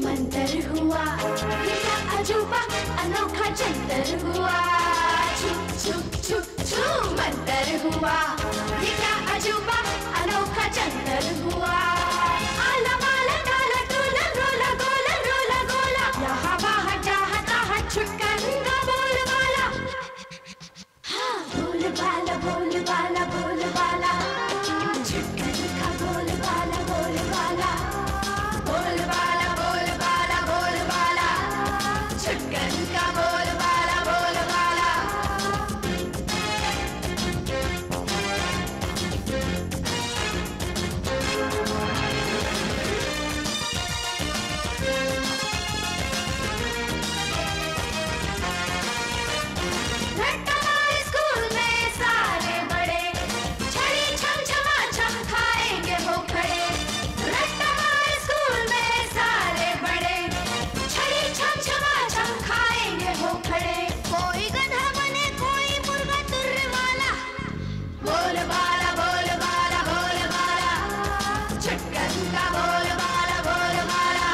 मंतर हुआ, ये क्या अजूबा अनोखा जंतर हुआ। छुप छुप छुप छू मंतर हुआ, ये क्या अजूबा अनोखा जंतर हुआ। आला बाला डाला टोला रोला गोला रोला गोला, यहाँ बाहर जहाँ तहाँ छुटकन का बोल बाला। हाँ बोल बाला बोल बाला बोल बाला, छुटकन का बोल बाला बोल बाला। बोल बाला बोल बाला बोल बाला, छुटकन का बोल बाला बोल बाला। हमारे स्कूल में सारे बड़े छड़ी छम छमा छम खाएंगे वो खड़े। हमारे स्कूल में सारे बड़े छड़ी छम छमा छम खाएंगे वो खड़े। कोई गधा बने कोई मुर्गा तुर्रे वाला, बोल बाला बोल बाला बोल बाला, छुटकन का बोल बाला बोल बाला।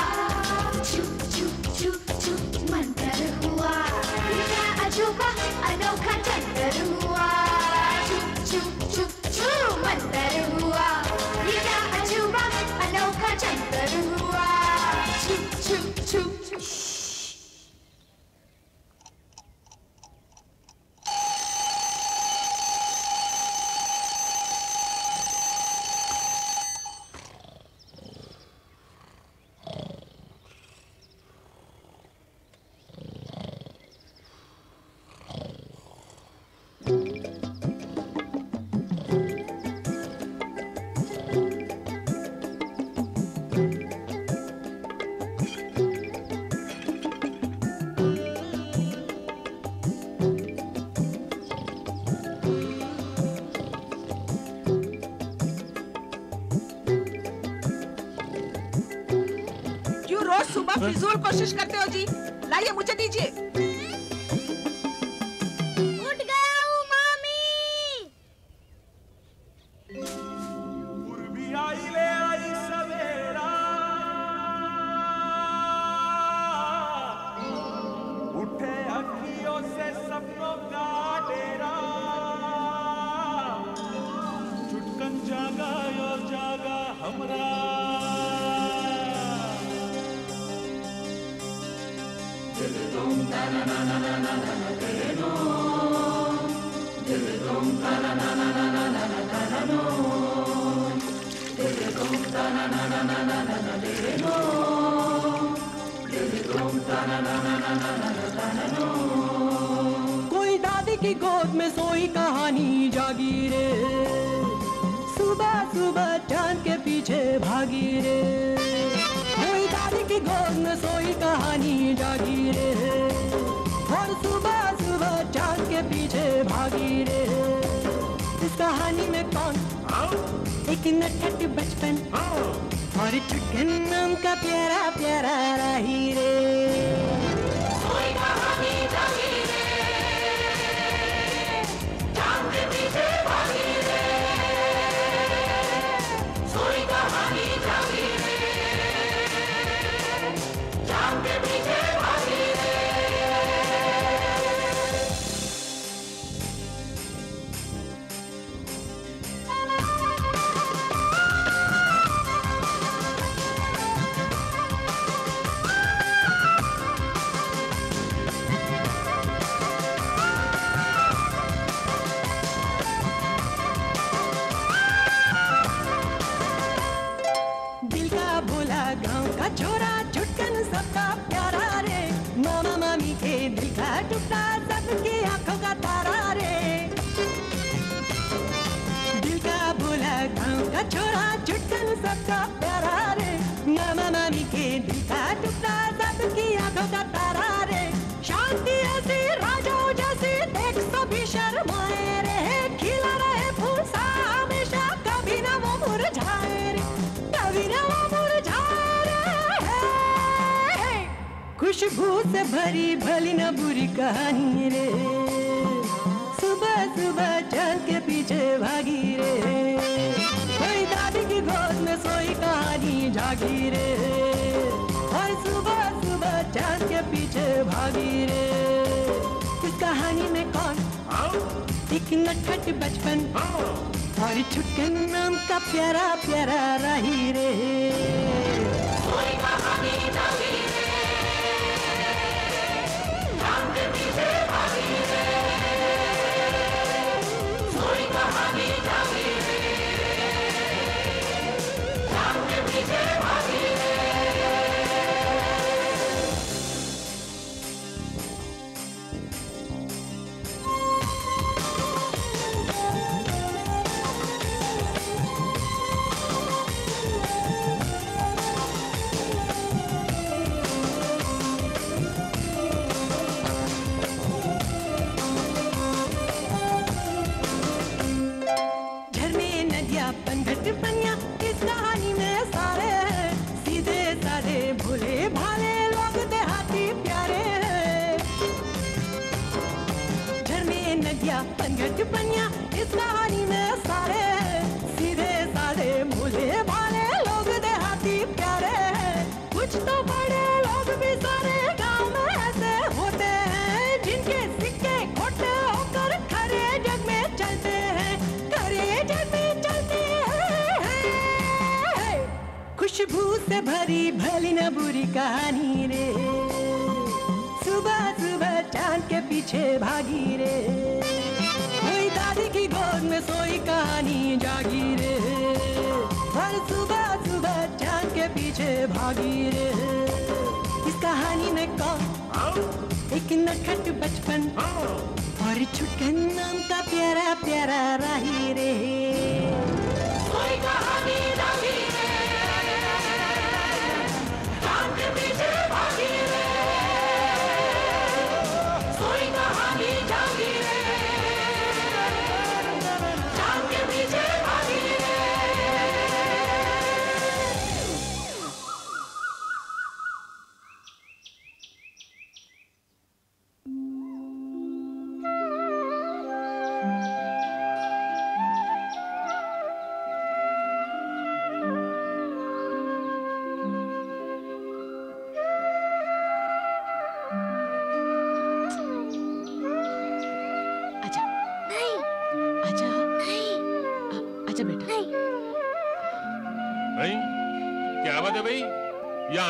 छुप छुप छुप छुप मंतर हुआ, ये क्या अजूबा अनोखा जंतर हुआ। छुप छुप छुप छू मंतर हुआ, ये क्या अजूबा अनोखा जंतर हुआ। छुप छुप छुप क्यों रोज सुबह फिजूल कोशिश करते हो जी? लाइए मुझे दीजिए। उठ गया हूँ मामी। पूर्वी आई ले आई सवेरा, उठे अखियों से सपनों का डेरा। छुटकन जागा यो जागा हमरा, कोई दादी की गोद में सोई कहानी जागी रे, सुबह सुबह चांद के पीछे भागी रे। कोई दादी की गोद में सोई कहानी जागी रे, और सुबह सुबह चांद के पीछे भागी रे। इस कहानी में कौन एक नटखट बचपन और छुटकन नाम का प्यारा प्यारा राही रे। कोई कहानी जागी रे, चांद के पीछे भागी रे। कोई कहानी जागी रे, चांद के पीछे भागी रे। का प्यारा रे, मामा मामी के दिल का टुकड़ा, सबकी आंखों का तारा रे, शांति ऐसी राजाओं जैसी देख सभी शर्माए रे, खिला रहे फूल सा हमेशा, कभी ना वो मुरझाए रे, कभी ना वो मुरझाए रे। खुशबू से भरी भली न बुरी कहानी रे, सुबह सुबह चल के पीछे भागी रे, कोई दादी की गोद में सोई कहानी जागी रे, और सुबह सुबह चल के पीछे भागी रे। इस कहानी में कौन? एक नटखट बचपन और छुटकन नाम का प्यारा प्यारा राही रे। कोई कहानी जागी रे, राम के पीछे भागी रे, कोई कहानी जागी रे, राम के पीछे भागी रे। पंघट बनिया इस कहानी में सारे हैं, सीधे साधे भोले भाले लोग देहाती प्यारे हैं। झरने नदियाँ पंघट बनिया इस कहानी में सारे हैं, सीधे साधे भोले भाले लोग देहाती प्यारे हैं। कुछ तो बड़े लोग भी सारे गाँव में ऐसे होते हैं, जिनके सिक्के खोटे होकर खरे जग में चलते हैं, खरे जग में खुशबू से भरी भली न बुरी कहानी रे, सुबह सुबह चांद के पीछे भागी रे, कोई दादी की गोद में सोई कहानी जागी रे, हर सुबह सुबह चांद के पीछे भागी रे। इस कहानी में कौन? एक नटखट बचपन और छुटकन नाम का प्यारा प्यारा राही रे। कोई कहानी जागी रे, राम के पीछे भागी रे, कोई कहानी जागी रे, राम के पीछे भागी रे।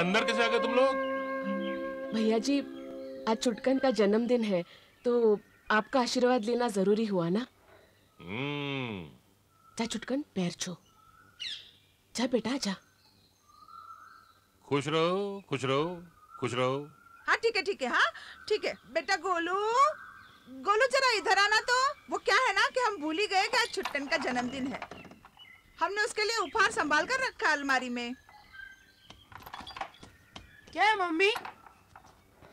अंदर कैसे आ गए तुम लोग? भैया जी, आज छुटकन का जन्मदिन है तो आपका आशीर्वाद लेना जरूरी हुआ ना। जा छुटकन, पैर छू। जा बेटा जा। खुश रहो खुश रहो खुश रहो। हाँ ठीक है ठीक है, हाँ ठीक है। बेटा गोलू, गोलू जरा इधर आना तो। वो क्या है ना कि हम भूल ही गए कि आज छुटकन का जन्मदिन है। हमने उसके लिए उपहार संभाल कर रखा है अलमारी में। क्या है मम्मी?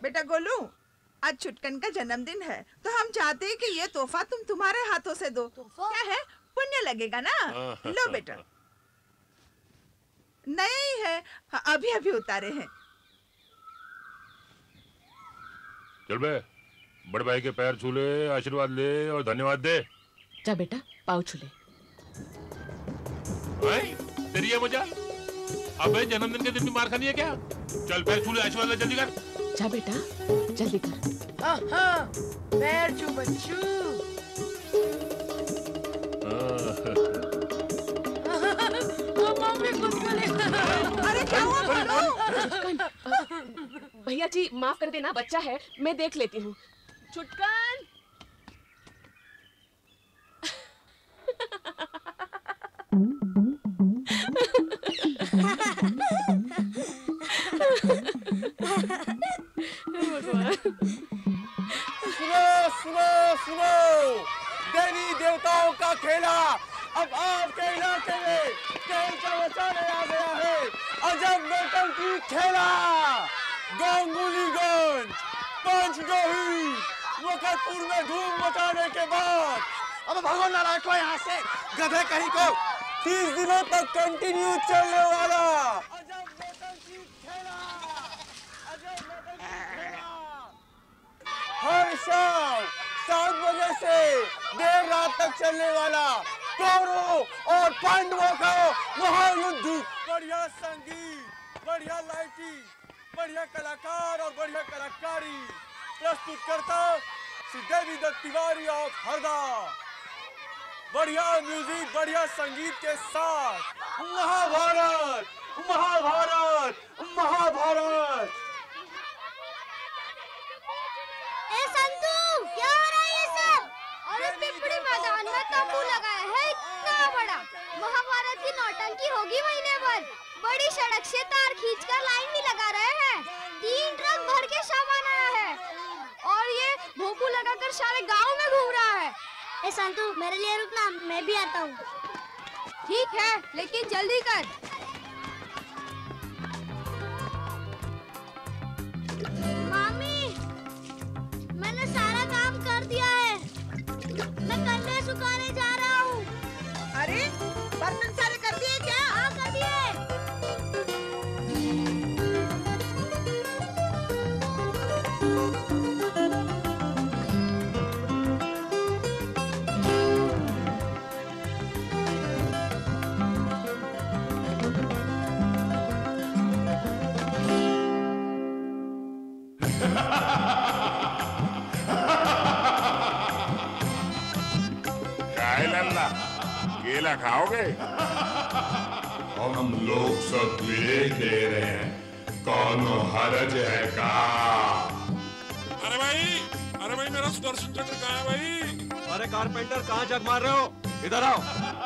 बेटा गोलू, आज छुटकन का जन्मदिन है तो हम चाहते हैं कि ये तोहफा तुम तुम्हारे हाथों से दो। क्या है, पुण्य लगेगा ना। लो बेटा। नया ही है, अभी अभी उतारे हैं। चल बे, बड़े भाई के पैर छू ले, आशीर्वाद ले और धन्यवाद दे। जा बेटा, पाँव छू ले। तेरी ये मजा? अबे जन्मदिन के दिन भी मार खानी है क्या? चल पैर छू ले, आशीर्वाद ले, जल्दी कर। जा बेटा, जल्दी कर। पैर छू बच्चू। अरे क्या हुआ? भैया जी माफ कर देना, बच्चा है, मैं देख लेती हूँ। छुटकन। सुनो सुनो सुनो, देवी देवताओं का खेला अब आपके इलाके में खेल का मचाने आ गया है अजब नौटंकी खेला। गांगुलीगंज, पंचगोही, मुकतपुर में धूम मचाने के बाद अब भगवान नारायण को यहाँ से गधे कहीं को 30 दिनों तक कंटिन्यू चलने वाला अजब नौटंकी खेला। हर शाम 7 बजे से देर रात तक चलने वाला कौरवों और पांडवों का महायुद्ध। बढ़िया संगीत, बढ़िया लाइटिंग, बढ़िया कलाकार और बढ़िया कलाकारी प्रस्तुत करता श्रीदेवी दत्त तिवारी ऑफ हरदा। बढ़िया म्यूजिक, बढ़िया संगीत के साथ महाभारत, महाभारत, महाभारत। ए संतू, क्या हो रहा है ये सब? और इस पिपड़ी मैदान में तंबू लगाया है इतना बड़ा। महाभारत की नौटंकी होगी महीने भर। बड़ी सड़क से तार खींचकर लाइन भी लगा रहे हैं। 3 ट्रक भर के सामान आया है और ये भोंपू लगाकर सारे गांव में घूम रहा है। ए संतू, मेरे लिए रुकना, मैं भी आता हूँ। ठीक है, लेकिन जल्दी कर। मामी, मैंने सारा काम कर दिया है। मैं कंडे सुखाने जा रहा हूँ। अरे बर्तन सारे कर दिए क्या? हाँ, कर दिए। केला खाओगे? और हम लोग सब देख ले रहे हैं, कौन हरज है का? अरे भाई मेरा सुदर्शन चक्र कहाँ है भाई? अरे कारपेंटर, कहाँ जग मार रहे हो? इधर आओ।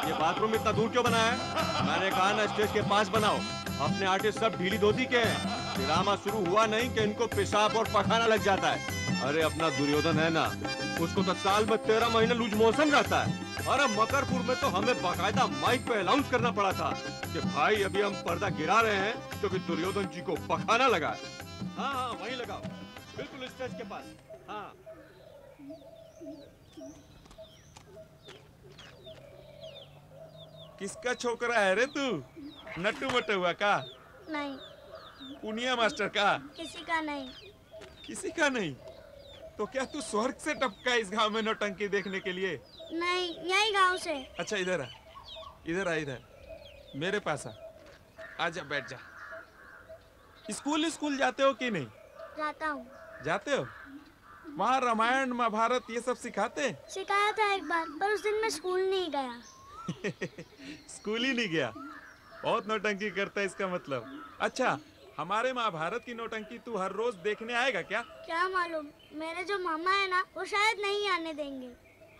ये बाथरूम इतना दूर क्यों बनाया है? मैंने कहा ना स्टेज के पास बनाओ। अपने आर्टिस्ट सब ढीली धोती के हैं। ड्रामा शुरू हुआ नहीं कि इनको पेशाब और पखाना लग जाता है। अरे अपना दुर्योधन है ना, उसको तो साल में 13 महीने लूज मोशन रहता है। अरे मकरपुर में तो हमें बाकायदा माइक पे अनाउंस करना पड़ा था कि भाई अभी हम पर्दा गिरा रहे हैं क्योंकि दुर्योधन जी को पखाना लगा है। हाँ, वहीं लगाओ, बिल्कुल स्टेज के पास। हाँ, किसका छोकरा है रे तू? नट्टू मटुआ का? नहीं, पुनिया मास्टर का? किसी का नहीं। किसी का नहीं? तो क्या तू स्वर्ग से टपका इस गांव में नौटंकी देखने के लिए? नहीं, यही गांव से। अच्छा इधर आ, इधर मेरे पास आजा, बैठ जा। स्कूल जाते हो कि नहीं? जाता हूँ। जाते हो? वहाँ रामायण महाभारत ये सब सिखाते हैं? सिखाया था एक बार, पर उस दिन मैं स्कूल नहीं गया। स्कूल ही नहीं गया? बहुत नौटंकी करता है इसका मतलब। अच्छा, हमारे महाभारत की नौटंकी तू हर रोज देखने आएगा क्या? क्या मालूम, मेरे जो मामा है ना, वो शायद नहीं आने देंगे।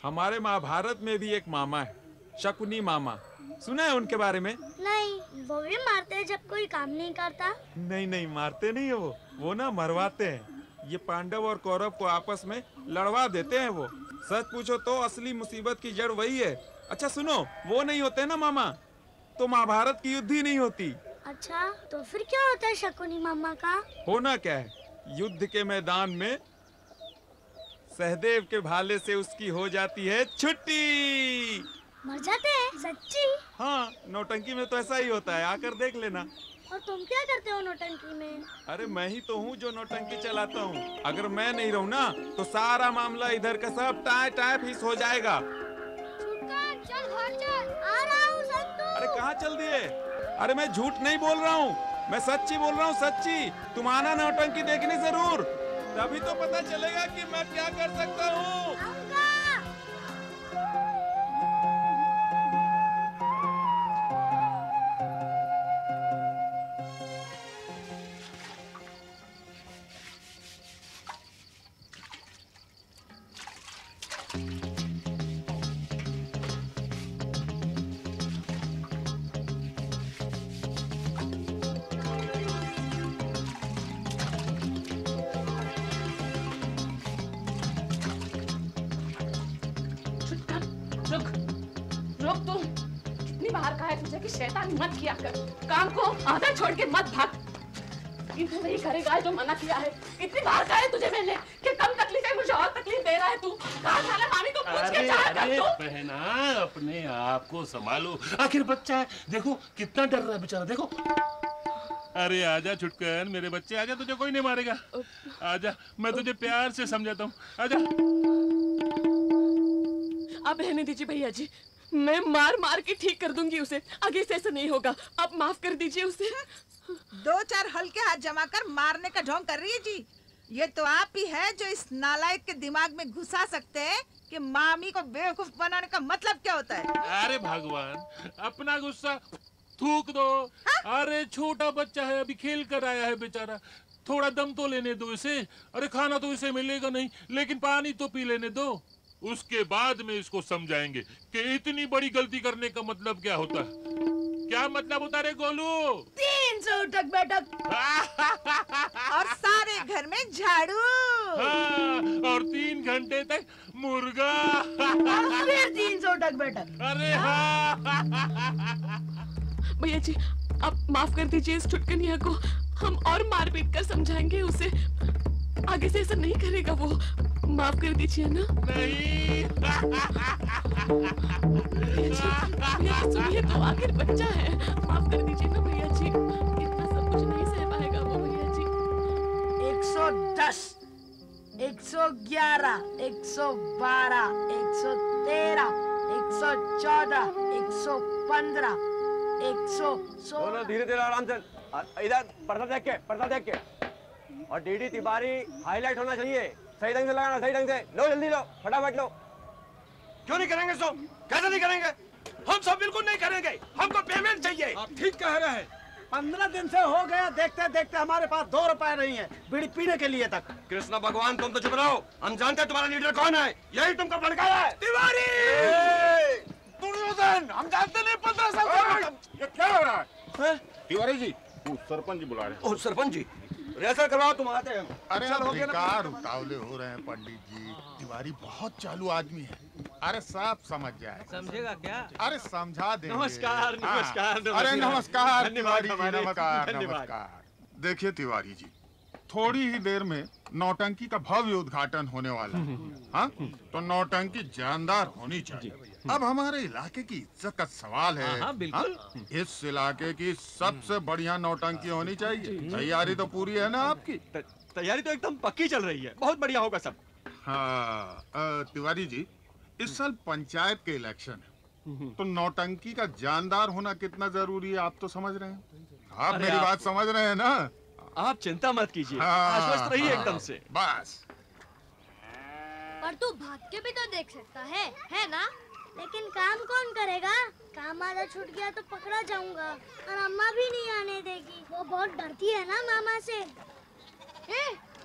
हमारे महाभारत में भी एक मामा है, शकुनी मामा। सुना है उनके बारे में? नहीं, वो भी मारते हैं जब कोई काम नहीं करता। नहीं, मारते नहीं है वो ना मरवाते हैं। ये पांडव और कौरव को आपस में लड़वा देते हैं वो। सच पूछो तो असली मुसीबत की जड़ वही है। अच्छा सुनो, वो नहीं होते ना मामा, तो महाभारत की युद्ध ही नहीं होती। अच्छा, तो फिर क्या होता है शकुनी मामा का? होना क्या है, युद्ध के मैदान में सहदेव के भाले से उसकी हो जाती है छुट्टी। मर जाते हैं? सच्ची? हाँ, नौटंकी में तो ऐसा ही होता है, आकर देख लेना। और तुम क्या करते हो नौटंकी में? अरे मैं ही तो हूँ जो नौटंकी चलाता हूँ। अगर मैं नहीं रहूँ ना तो सारा मामला इधर का सब टाय फीस हो जाएगा। चल घर चल। आ रहा हूँ संतू। अरे कहाँ चल दिए? अरे मैं झूठ नहीं बोल रहा हूँ, मैं सच्ची बोल रहा हूँ, सच्ची। तुम आना नौटंकी देखने जरूर, तभी तो पता चलेगा कि मैं क्या कर सकता हूँ। रुक तू। कितनी बार कहा है तुझे कि शैतानी मत किया कर, काम को आधा छोड़ के मत भाग। लेकिन तू नहीं करेगा जो मना किया है। इतनी बार कहा है तुझे मैंने कि कम तकलीफ है, मुझे और तकलीफ दे रहा है तू। कहा था ना मामी को पूछ के जाया कर तू। बहना अपने आप को संभालो, आखिर बच्चा है। देखो कितना डर रहा है बेचारा, देखो। अरे आजा छुटकन, मेरे बच्चे आजा, तुझे कोई नहीं मारेगा। आजा, मैं तुझे प्यार से समझाता हूँ, आजा। अब रहने दीजिए भैया जी, मैं मार मार के ठीक कर दूंगी उसे। आगे से ऐसा नहीं होगा, अब माफ कर दीजिए उसे। 2-4 हल्के हाथ जमा कर मारने का ढोंग कर रही है जी। ये तो आप ही है जो इस नालायक के दिमाग में घुसा सकते हैं कि मामी को बेवकूफ बनाने का मतलब क्या होता है। अरे भगवान, अपना गुस्सा थूक दो। अरे छोटा बच्चा है, अभी खेल कर आया है बेचारा, थोड़ा दम तो लेने दो इसे। अरे खाना तो इसे मिलेगा नहीं, लेकिन पानी तो पी लेने दो। उसके बाद में इसको समझाएंगे कि इतनी बड़ी गलती करने का मतलब क्या होता है। क्या मतलब होता रे गोलू? 300 उठक बैठक और सारे घर में झाड़ू। हाँ, और 3 घंटे तक मुर्गा। फिर 300 उठक बैठक। अरे हाँ। भैया जी, आप माफ कर दीजिए इस छुटकनिया को। हम और मार पीट कर समझाएंगे उसे, आगे से ऐसा नहीं करेगा वो। माफ कर दीजिए ना। नहीं। भैया जी सुनिए तो, आखिर बच्चा है। माफ कर दीजिए ना भैया जी, इतना सब कुछ नहीं सह पाएगा वो भैया जी। 110, 111, 112, 113, 114, 115, 116। धीरे धीरे आराम से, इधर पर्दा देख के। और डीडी तिवारी हाईलाइट होना चाहिए। सही ढंग से लगाना, सही ढंग से। लो जल्दी लो, फटाफट लो। क्यों नहीं करेंगे सो? कैसे नहीं करेंगे? हम सब बिल्कुल नहीं करेंगे, हमको पेमेंट चाहिए। आप ठीक कह रहे हैं। 15 दिन से हो गया, देखते देखते हमारे पास 2 रुपए नहीं है बीड़ी पीने के लिए तक। कृष्णा भगवान, तुम तो चुप रहो। हम जानते हैं तुम्हारा लीडर कौन है, यही तुमको भड़काया है। तिवारी! दुर्योधन, हम जानते नहीं 15 साल से। ये क्या हो रहा है? तिवारी जी, सरपंच जी बुला रहे हैं। ओ सरपंच जी, रिहर्सल करवाओ, तुम आते हैं। अरे बेकार उतावले हो रहे हैं पंडित जी। तिवारी बहुत चालू आदमी है। अरे सब समझ जाए। समझेगा क्या? अरे समझा देंगे। नमस्कार, नमस्कार, अरे नमस्कार धन्यवाद, तिवारी जी, हमारे- नमस्कार धन्यवाद। नमस्कार। देखिए तिवारी जी, थोड़ी ही देर में नौटंकी का भव्य उद्घाटन होने वाला है। हाँ, तो नौटंकी जानदार होनी चाहिए। अब हमारे इलाके की इज्जत का सवाल है। हाँ, बिल्कुल। इस इलाके की सबसे बढ़िया नौटंकी होनी चाहिए। तैयारी तो पूरी है ना आपकी? तैयारी तो एकदम पक्की चल रही है, बहुत बढ़िया होगा सब। हाँ, तिवारी जी, इस साल पंचायत के इलेक्शन है, तो नौटंकी का जानदार होना कितना जरूरी है आप तो समझ रहे हैं। आप मेरी बात समझ रहे हैं ना? आप चिंता मत कीजिए, हाँ, आश्वस्त रहिए एकदम से। बस। पर तू भाग के भी तो देख सकता है ना? लेकिन काम कौन करेगा? काम आधा छूट गया तो पकड़ा जाऊंगा, और अम्मा भी नहीं आने देगी। वो बहुत डरती है ना मामा से।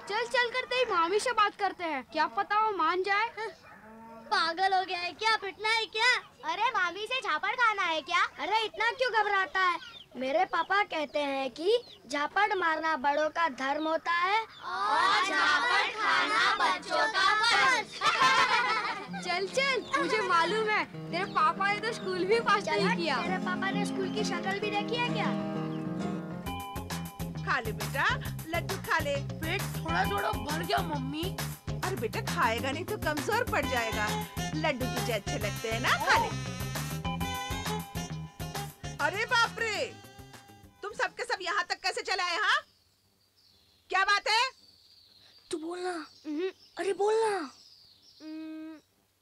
चल कर तेरी मामी से बात करते हैं, क्या पता वो मान जाए। पागल हो गया है क्या? पिटना है क्या? अरे मामी से झापड़ खाना है क्या? अरे इतना क्यों घबराता है? मेरे पापा कहते हैं कि झापड़ मारना बड़ों का धर्म होता है और झापड़ खाना बच्चों का फर्ज। चल मुझे मालूम है, तेरे पापा ने तो स्कूल भी पास नहीं किया। तेरे पापा ने स्कूल की शक्ल भी देखी है क्या? खा ले बेटा, लड्डू खा ले। पेट थोड़ा भर गया मम्मी। अरे बेटा खाएगा नहीं तो कमजोर पड़ जाएगा। लड्डू तुझे अच्छे लगते हैं ना, खा ले। अरे बाप रे, तुम सबके सब यहाँ तक कैसे चले आए? हाँ, क्या बात है? तू बोलना। अरे बोलना।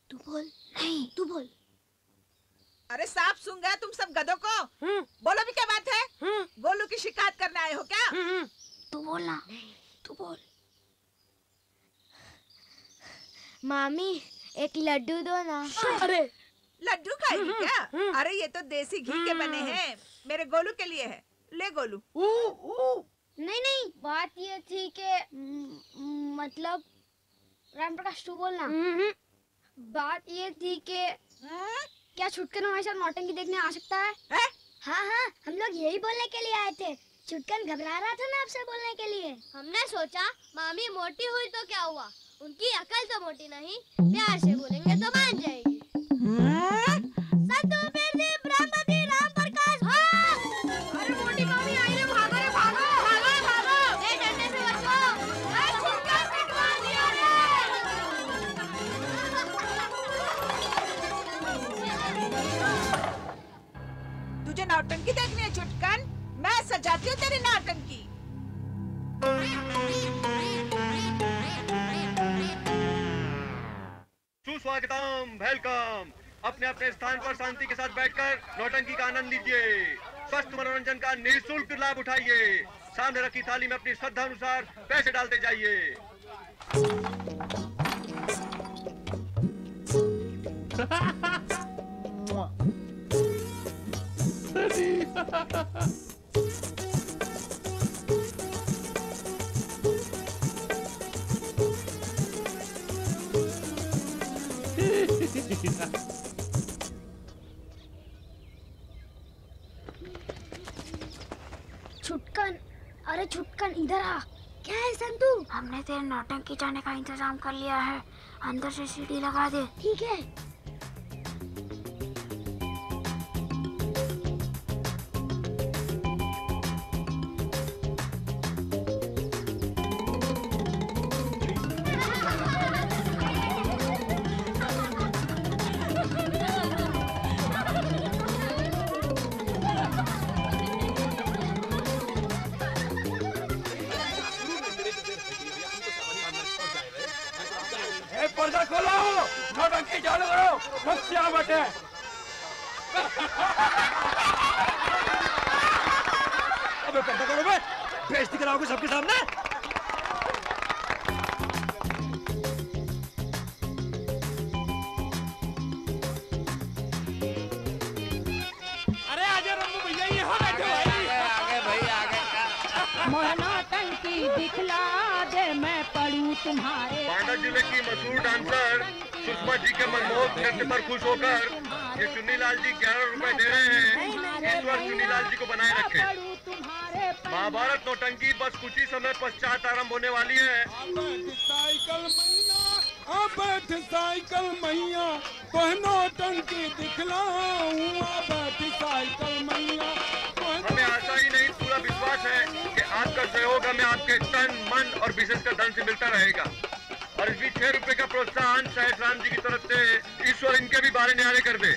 तू बोल। नहीं, तू बोल। अरे साफ सुन गया तुम सब गधों को। बोलो भी, क्या बात है? गोलू की शिकायत करने आए हो क्या? तू बोलना। तू बोल। मामी एक लड्डू दो ना। अरे लड्डू खाएगी क्या? अरे ये तो देसी घी के बने हैं, मेरे गोलू के लिए है। ले गोलू। नहीं, बात ये थी कि मतलब राम प्रकाश तू बोलना। बात ये थी कि क्या छुटकन हमारे साथ नौटंकी देखने आ सकता है? हाँ, हम लोग यही बोलने के लिए आए थे। छुटकन घबरा रहा था ना आपसे बोलने के लिए। हमने सोचा मामी मोटी हुई तो क्या हुआ, उनकी अकल तो मोटी नहीं, प्यार से बोलेंगे तो मान जाएगी। सतु नौटंकी देखनी है छुटकन? मैं सजाती हूँ तेरी नौटंकी। सुस्वागतम, वेलकम। अपने अपने स्थान पर शांति के साथ बैठकर नौटंकी का आनंद लीजिए। स्वस्थ मनोरंजन का निःशुल्क लाभ उठाइए। सामने रखी थाली में अपनी श्रद्धा अनुसार पैसे डालते जाइए। छुटकन, अरे छुटकन इधर आ। क्या है संतू? हमने तेरे नौटंकी जाने का इंतजाम कर लिया है। अंदर से सीढ़ी लगा दे। ठीक है। पर्दा खोलो, नौटंकी चालू करो, बच्चा बटे। अबे पर्दा करो बे, बेइज्जती कराओगे सबके सामने। अरे आजा रंगू भैया, यहाँ बैठो भाई। आगे भाई आगे। नौटंकी दिखला दे, मैं पढ़ूं तुम्हारे। बांदा जिले की मशहूर डांसर सुषमा जी के मनमोहक नृत्य पर खुश होकर ये चुन्नीलाल जी 11 रुपए दे रहे हैं। ईश्वर चुन्नीलाल जी को बनाए रखे। महाभारत नौटंकी बस कुछ ही समय पश्चात आरंभ होने वाली है। साइकिल मैया, बैठ साइकिल मैया, तो नौटंकी दिखलाऊं। बैठ साइकिल मैया। हमें आशा ही नहीं पूरा विश्वास है कि आपका सहयोग हमें आपके तन, मन और विशेषकर धन से मिलता रहेगा। और इस बीच 6 रुपए का प्रोत्साहन सहस राम जी की तरफ से ईश्वर इनके भी बारे न्यारे कर दे।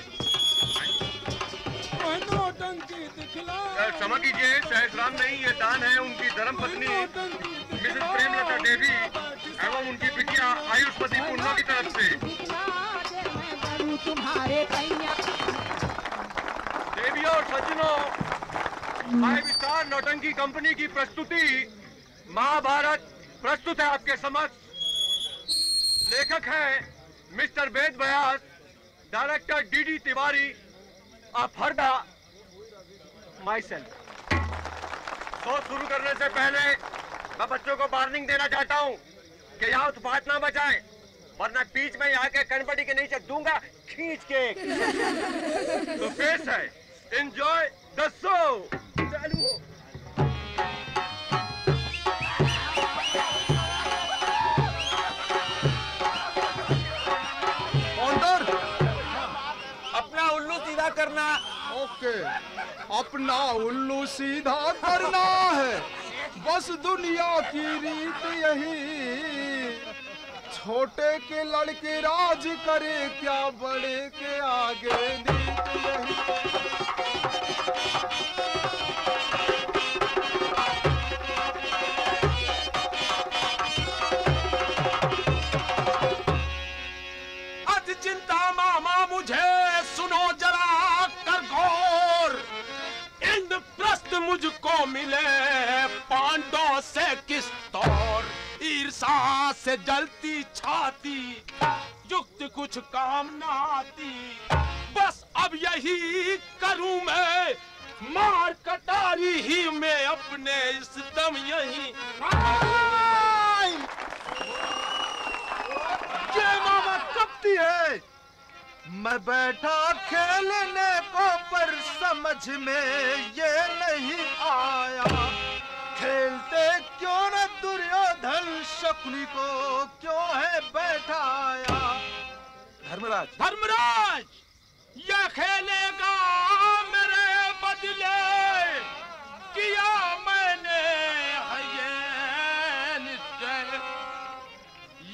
क्षमा कीजिए, सहस राम नहीं, ये दान है उनकी धर्म पत्नी मिसेस प्रेमलता देवी एवं उनकी बिटिया आयुष्मती पूर्णा की तरफ से। देवी और सज्जनों, फाइव स्टार नौटंकी कंपनी की प्रस्तुति महाभारत प्रस्तुत है आपके समक्ष। लेखक हैं mister Ved Vyas, director DD Tiwari, Harda, myself. Show शुरू करने से पहले मैं बच्चों को वार्निंग देना चाहता हूं कि यहाँ उत्पात ना बचाएं, वरना बीच में यहाँ के कनपटी के नीचे दूंगा खींच के। तो पेश है एंजॉय द शो। चालू हो। अपना उल्लू सीधा करना। ओके, अपना उल्लू सीधा करना है, बस दुनिया की रीत यही। छोटे के लड़के राज करे, क्या बड़े के आगे नीत यही। चिंता मामा मुझे सुनो जरा कर गौर। इंद्रप्रस्थ मुझको मिले पांडवों से किस तौर। ईर्षा से जलती छाती, युक्त कुछ काम न आती। बस अब यही करूं मैं, मार कटारी ही में अपने इस दम यही। ये मामा कपटी है। मैं बैठा खेलने को, पर समझ में ये नहीं आया। खेलते क्यों न दुर्योधन, शकुनी को क्यों है बैठाया। धर्मराज, धर्मराज, ये खेलेगा मेरे बदले, किया मैंने है ये निश्चय।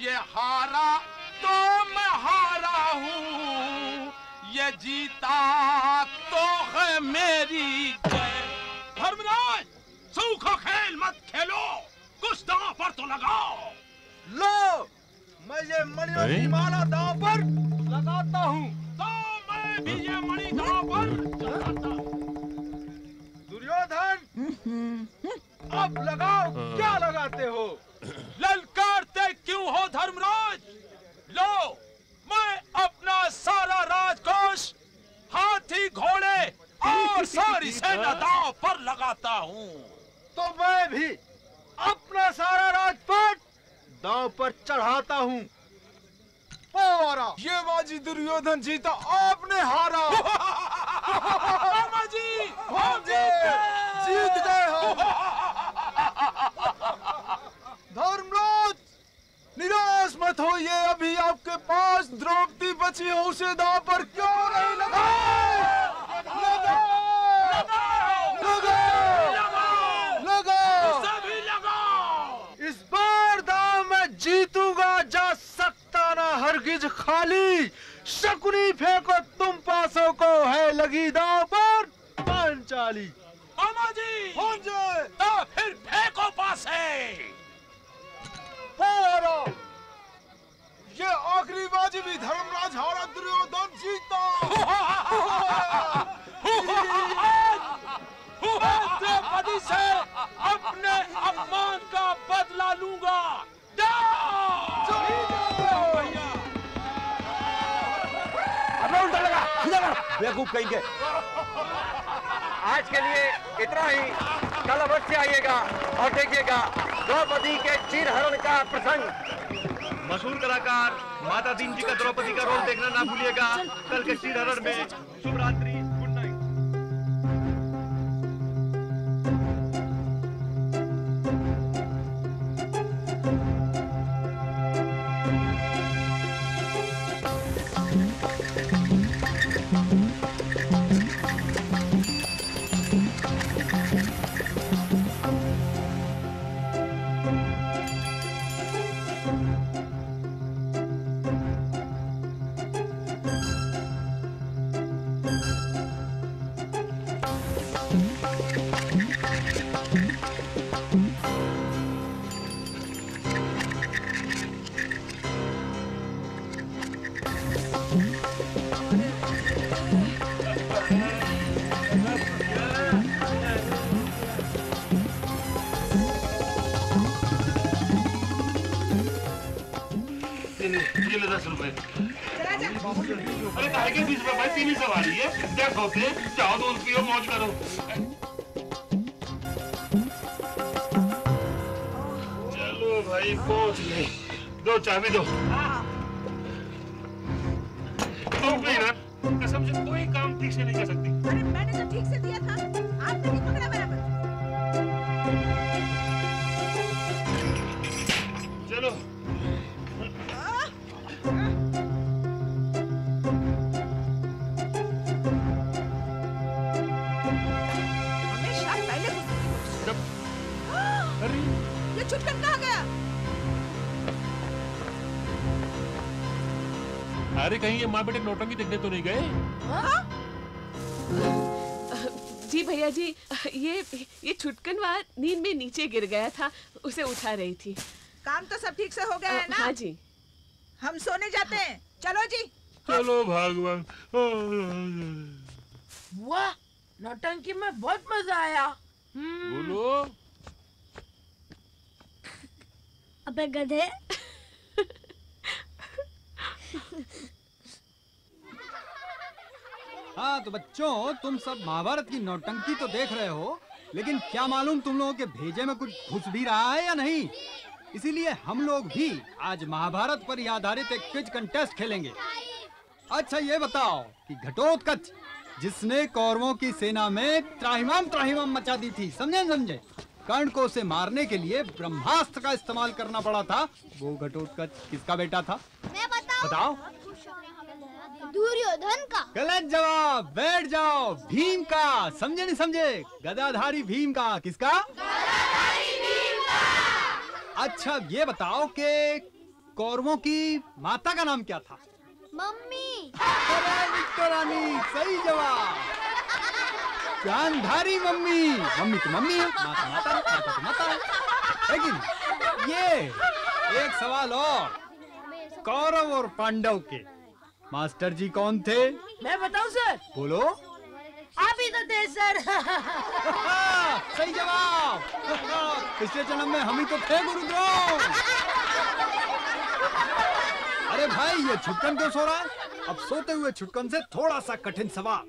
ये हारा तो मैं हारा हूँ, ये ये जीता तो है मेरी जय। धर्मराज, सूखा खेल मत खेलो, कुछ दांव पर तो लगाओ। लो, मैं ये मणियों की माला दांव पर लगाता हूँ। तो मैं भी ये मणि दांव पर लगाता हूँ। दुर्योधन, अब लगाओ, क्या लगाते हो? ललकारते क्यों हो धर्मराज? लो, मैं अपना सारा राजकोष, हाथी घोड़े और सारी सेना दांव पर लगाता हूँ। तो मैं भी अपना सारा राजपाट दांव पर चढ़ाता हूँ। ये बाजी दुर्योधन जीता, आपने हारा। मामा जी, हम जीत गए हम। धर्मराज, निराश मत होइए, अभी आपके पास द्रौपदी बची हो, उसे दांव पर क्यों नहीं लगाए? लगाओ, सभी लगाओ। इस बार दांव मैं जीतूंगा, जा सकता ना हरगिज खाली। शकुनी फेंको तुम पासों को, है लगी दांव पर पांचाली। मामा जी, तो फिर फेंको पासे। ये आखिरी बाजी भी धर्मराज हारा, दुर्योधन जीता। द्रौपदी से अपने अपमान का बदला लूंगा। उल्टा लगा, बेवकूफ कहेंगे। आज के लिए इतना ही। कल अवश्य आइएगा और देखिएगा द्रौपदी के चीरहरण का प्रसंग। मशहूर कलाकार माता दीन जी का द्रौपदी का रोल देखना ना भूलिएगा कल के चीरहरण में। शुभ रात्रि, गुड नाइट। ये ले 10 रुपए। अरे काहे के 20 रुपए भाई, 3 ही सवारी है। क्या खाते, चाहो तो पियो, मौज करो। चलो भाई, पहुंच गए। दो चाबी दो। तुम भी ना कसम से कोई काम ठीक से नहीं कर सकती। अरे मैंने तो ठीक से दिया था, आपने नहीं पकड़ा बराबर। चलो। अरे ये छुटकन कहाँ गया? अरे कहीं ये माँ बेटे नौटंकी देखने तो नहीं गए? जी भैया जी, ये छुटकन वहाँ नींद में नीचे गिर गया था, उसे उठा रही थी। काम तो सब ठीक से हो गया है ना? हाँ जी। हम सोने जाते हैं, चलो जी। चलो भगवान। वाह, नौटंकी में बहुत मजा आया। बोलो। अबे गधे। हाँ तो बच्चों, तुम सब महाभारत की नौटंकी तो देख रहे हो, लेकिन क्या मालूम तुम लोगों के भेजे में कुछ घुस भी रहा है या नहीं। इसीलिए हम लोग भी आज महाभारत पर आधारित एक क्विज कंटेस्ट खेलेंगे। अच्छा ये बताओ कि घटोत्कच जिसने कौरवों की सेना में त्राहिमाम मचा दी थी, समझे? कर्ण को उसे मारने के लिए ब्रह्मास्त्र का इस्तेमाल करना पड़ा था, वो घटोत्कच किसका बेटा था? मैं बताओ। दुर्योधन का। गलत जवाब, बैठ जाओ। भीम का, समझे नहीं समझे? गदाधारी भीम का। किसका? गदाधारी भीम का। अच्छा ये बताओ कि कौरवों की माता का नाम क्या था? मम्मी। रानी सही जवाब। जानधारी मम्मी, मम्मी तो मम्मी है, माता माता, पापा तो माता है। लेकिन ये एक सवाल और, कौरव और पांडव के मास्टर जी कौन थे? मैं बताऊं सर? बोलो। आप ही तो थे सर। सही जवाब। पिछले जन्म में हम ही तो थे गुरुद्रोण। अरे भाई ये छुटकन क्यों सो रहा है? अब सोते हुए छुटकन से थोड़ा सा कठिन सवाल।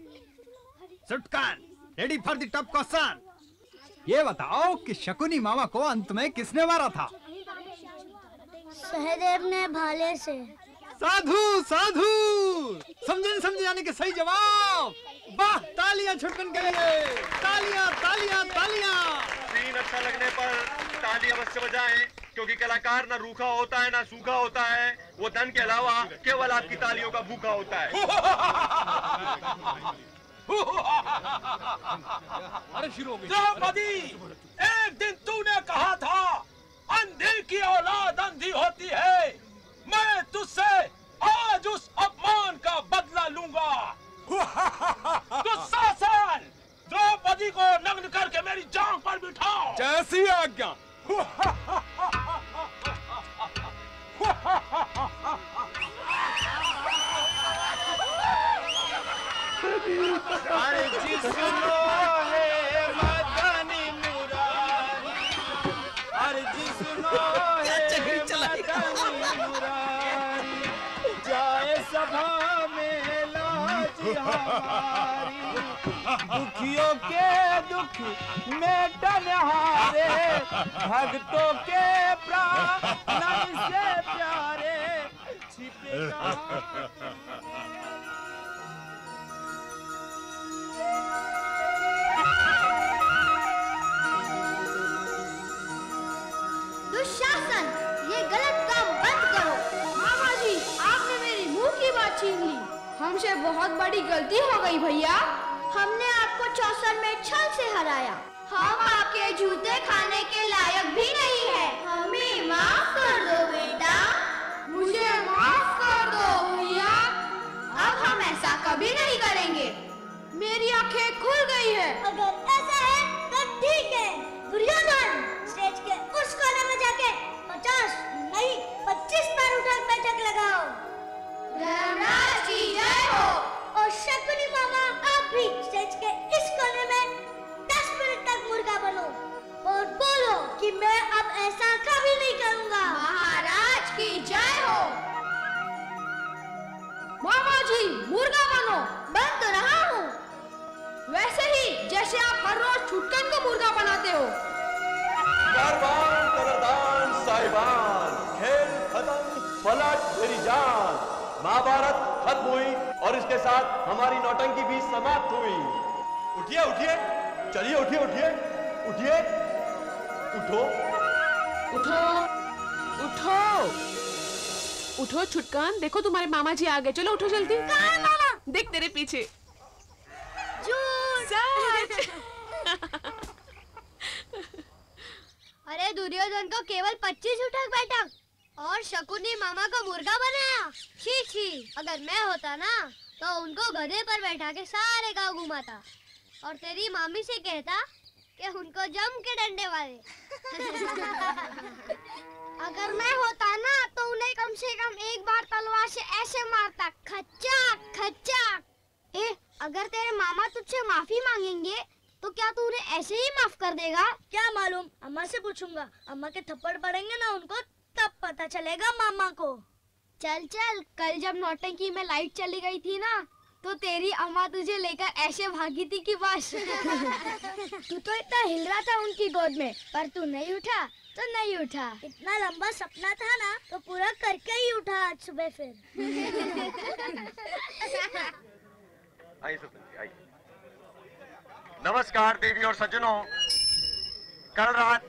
Chhutkan, ready for the tough question. ये बताओ कि शकुनी मामा को अंत में किसने मारा था? सहदेव ने भाले से। साधु साधु, समझे यानी कि सही जवाब। वाह, तालियां छुटकन के लिए, तालियां तालियां तालियां। सीन अच्छा लगने पर ताली अवश्य बजाएं, क्योंकि कलाकार ना रूखा होता है ना सूखा होता है। वो धन के अलावा केवल आपकी तालियों का भूखा होता है। अरे शुरू हो गई। द्रौपदी, एक दिन तूने कहा था अंधे की औलाद अंधी होती है। मैं तुझसे आज उस अपमान का बदला लूंगा। दुशासन, द्रौपदी को नग्न करके मेरी जांघ पर बिठाओ। जैसी आज्ञा। अरे जिसनो है मदनी मुरारी, अरे जिसनो है मदनी मुरारी, जाए सभा में लाज हमारी। दुखियों के दुख मेटन हारे, भक्तों के प्राण से प्यारे छिपे दुशासन, ये गलत काम बंद करो। मामा जी, आपने मेरी मुंह की बात छीन ली। हमसे बहुत बड़ी गलती हो गई भैया। हमने आपको चौसर में छल से हराया। हम आपके जूते खाने के लायक भी नहीं है। हमें माफ कर दो बेटा। मुझे माफ कर दो भैया। अब हम ऐसा कभी नहीं करेंगे। मेरी आंखें खुल गई है। अगर ऐसा है तो ठीक है। दुर्योधन, स्टेज के उस कोने में जाके 50 नहीं 25 बार उठक बैठक लगाओ। धर्मराज की जय हो। और शकुनी मामा, आप भी स्टेज के इस कोने में 10 मिनट तक मुर्गा बनो और बोलो कि मैं अब ऐसा कभी नहीं करूँगा। महाराज की जय हो। मामा जी, मुर्गा बनो। बन तो रहा हूँ। वैसे ही जैसे आप हर रोज छुटकन को मुर्गा बनाते हो। कारवान कदरदान साहिबान, खेल खत्म, पलट मेरी जान। महाभारत खत्म हुई और इसके साथ हमारी नौटंकी भी समाप्त हुई। उठिए उठिए, चलिए उठिए उठिए उठिए, उठो उठो उठो उठो छुटकन, देखो तुम्हारे मामा जी आ गए। चलो उठो जल्दी। कहाँ है मामा? देख तेरे पीछे। अरे दुर्योधन को केवल 25 उठक बैठक और शकुनी मामा को मुर्गा बनाया। छी छी, अगर मैं होता ना तो उनको गधे पर बैठा के सारे गांव घुमाता और तेरी मामी से कहता कि उनको जम के डंडे वाले। अगर मैं होता ना तो उन्हें कम से कम एक बार तलवार से ऐसे मारता, खच्चाक खच्चाक। अगर तेरे मामा तुझसे माफी मांगेंगे तो क्या तू उन्हें ऐसे ही माफ कर देगा? क्या मालूम, अम्मा से पूछूंगा। अम्मा के थप्पड़ पड़ेंगे ना उनको, तब पता चलेगा मामा को। चल चल, कल जब नौटंकी में लाइट चली गई थी ना तो तेरी अम्मा तुझे लेकर ऐसे भागी थी कि बस। तू तो इतना हिल रहा था उनकी गोद में, पर तू नहीं उठा तो नहीं उठा। इतना लंबा सपना था ना तो पूरा करके ही उठा आज सुबह फिर। आइए सरपंच, आइए। नमस्कार देवी और सज्जनों, कल रात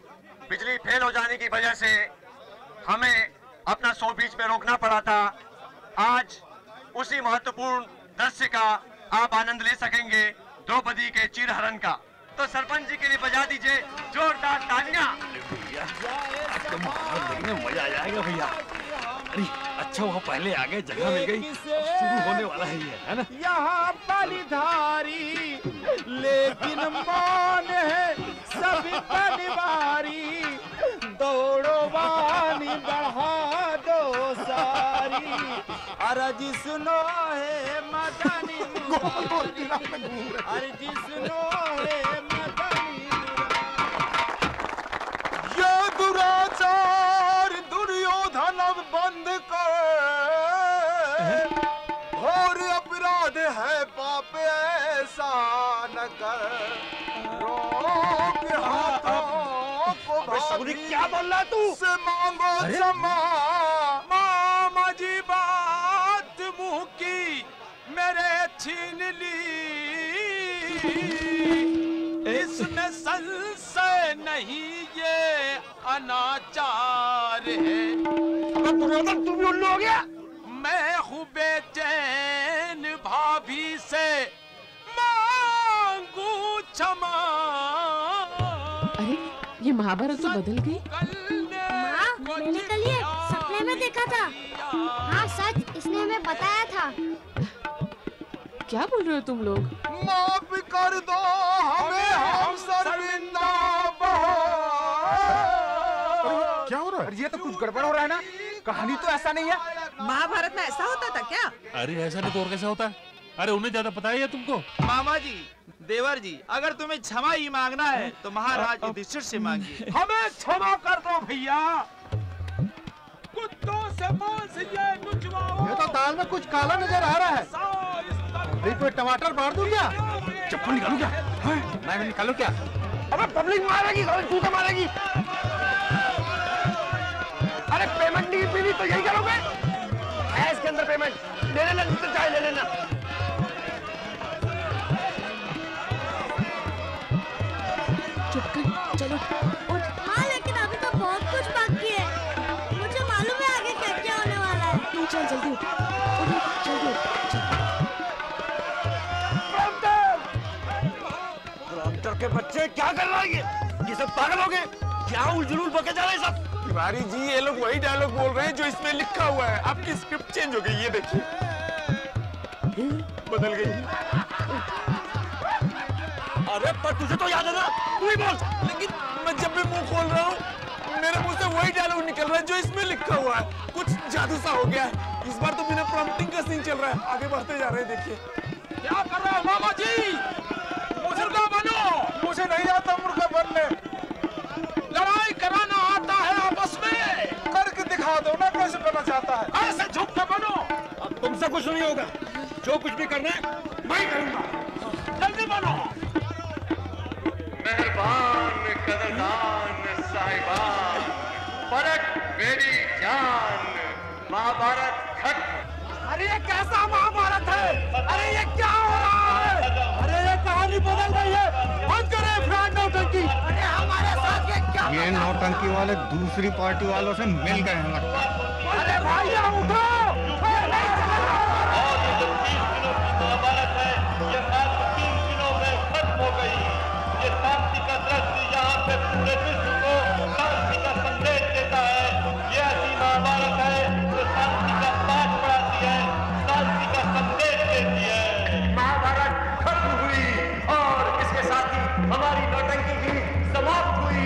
बिजली फेल हो जाने की वजह से हमें अपना शो बीच में रोकना पड़ा था। आज उसी महत्वपूर्ण दृश्य का आप आनंद ले सकेंगे, द्रौपदी के चीरहरण का। तो सरपंच जी के लिए बजा दीजिए जोरदार तालियां। आज तो महाभारत देखने में मजा आ जाएगा भैया। अरे अच्छा वो पहले आ गए, जगह मिल गई, शुरू होने वाला है ये, है ना? यहाँ बलिधारी लेकिन मान है सभी बलिवारी, दौड़ो वानी बढ़ा दो सारी, अरजी सुनो है मदनी, अरजी सुनो है मदनी। ये दुराचार दुर्योधन अब बंद कर, घोर अपराध है पाप ऐसा न कर, रोक हाथों को भाभी क्या बोल रहा तू? से मांगो क्षमा। मामा जी बात मुंह की मेरे छीन ली, इसमें संशय नहीं ये अनाचार है। तू भी उल्लू हो गया? मैं हूँ बेचैन भाभी से मांगू क्षमा। अरे ये महाभारत तो बदल गई। माँ मैंने कल ये सपने में देखा था। हाँ सच, इसने हमें बताया था। क्या बोल रहे हो तुम लोग? माफ कर दो हमें, हम शर्मिंदा क्या हो रहा है? ये तो कुछ गड़बड़ हो रहा है ना, कहानी तो ऐसा नहीं है। महाभारत में ऐसा होता था क्या? अरे ऐसा नहीं तो और कैसा होता है? अरे उन्हें ज्यादा पता है तुमको? मामा जी, देवर जी, अगर तुम्हें क्षमा ही मांगना है तो महाराज युधिष्ठिर से मांगिए। हमें क्षमा कर दो भैया। कुत्तों से मांस ये नुचवाओ। ये तो दाल में कुछ काला नजर आ रहा है। कोई टमाटर मार दूं क्या? चप्पल निकालू क्या? मैं निकालू क्या? अबे पब्लिक मारेगी, तू तो मारेगी। अरे पेमेंट नहीं मिली तो यही करोगे? है इसके अंदर पेमेंट, ले लेना जितना चाहे ले लेना। चुप कर, चलो हाँ लेकिन अभी तो बहुत कुछ बाकी है। मुझे मालूम है आगे क्या क्या होने वाला है। तू चल जल्दी उठ, जल्दी उठ। प्रॉम्प्टर के बच्चे क्या कर रहा है ये सब पागल हो गए? क्या उलझुल बके जा रहे हैं सब? तिवारी जी ये लोग वही डायलॉग बोल रहे हैं जो इसमें लिखा हुआ है। आपकी स्क्रिप्ट चेंज हो गई, ये देखिए बदल गई। अरे पर तुझे तो याद है ना, तू ही बोल। लेकिन मैं जब भी मुंह खोल रहा हूँ मेरे मुंह से वही डायलॉग निकल रहा है जो इसमें लिखा हुआ है। कुछ जादू सा हो गया है। इस बार तो बिना प्रॉम्प्टिंग का सीन चल रहा है। आगे बढ़ते जा रहे हैं, देखिए। क्या कर रहे हो मामा जी? मुर्गा बनो। मुझे नहीं आता मुर्गा बनने। लड़ाई कराना आता है आपस में। करके दिखा दो ना कैसे बनना चाहता है। ऐसे झुक के बनो। अब तुमसे कुछ नहीं होगा, जो कुछ भी करना है मैं ही करूंगा। जल्दी बनो। मेहरबान कदरदान साहिबान, परख मेरी जान, महाभारत खत्म। अरे ये कैसा महाभारत है? अरे ये क्या हो रहा है? अरे ये कहानी बदल गई है। बंद करें फ्रॉड नौटंकी। अरे हमारे साथ ये क्या? ये नौटंकी वाले दूसरी पार्टी वालों से मिल गए हैं लगता है। अरे भाई उठो। महाभारत है, ये बात 3 दिनों में खत्म हो गई। ये शांति का दृश्य यहाँ पे पूरे विश्व को शांति का संदेश देता है। ये ऐसी महाभारत है जो शांति का पाठ पढ़ाती है, शांति का संदेश देती है। महाभारत खत्म हुई और इसके साथ ही हमारी नौटंकी भी समाप्त हुई।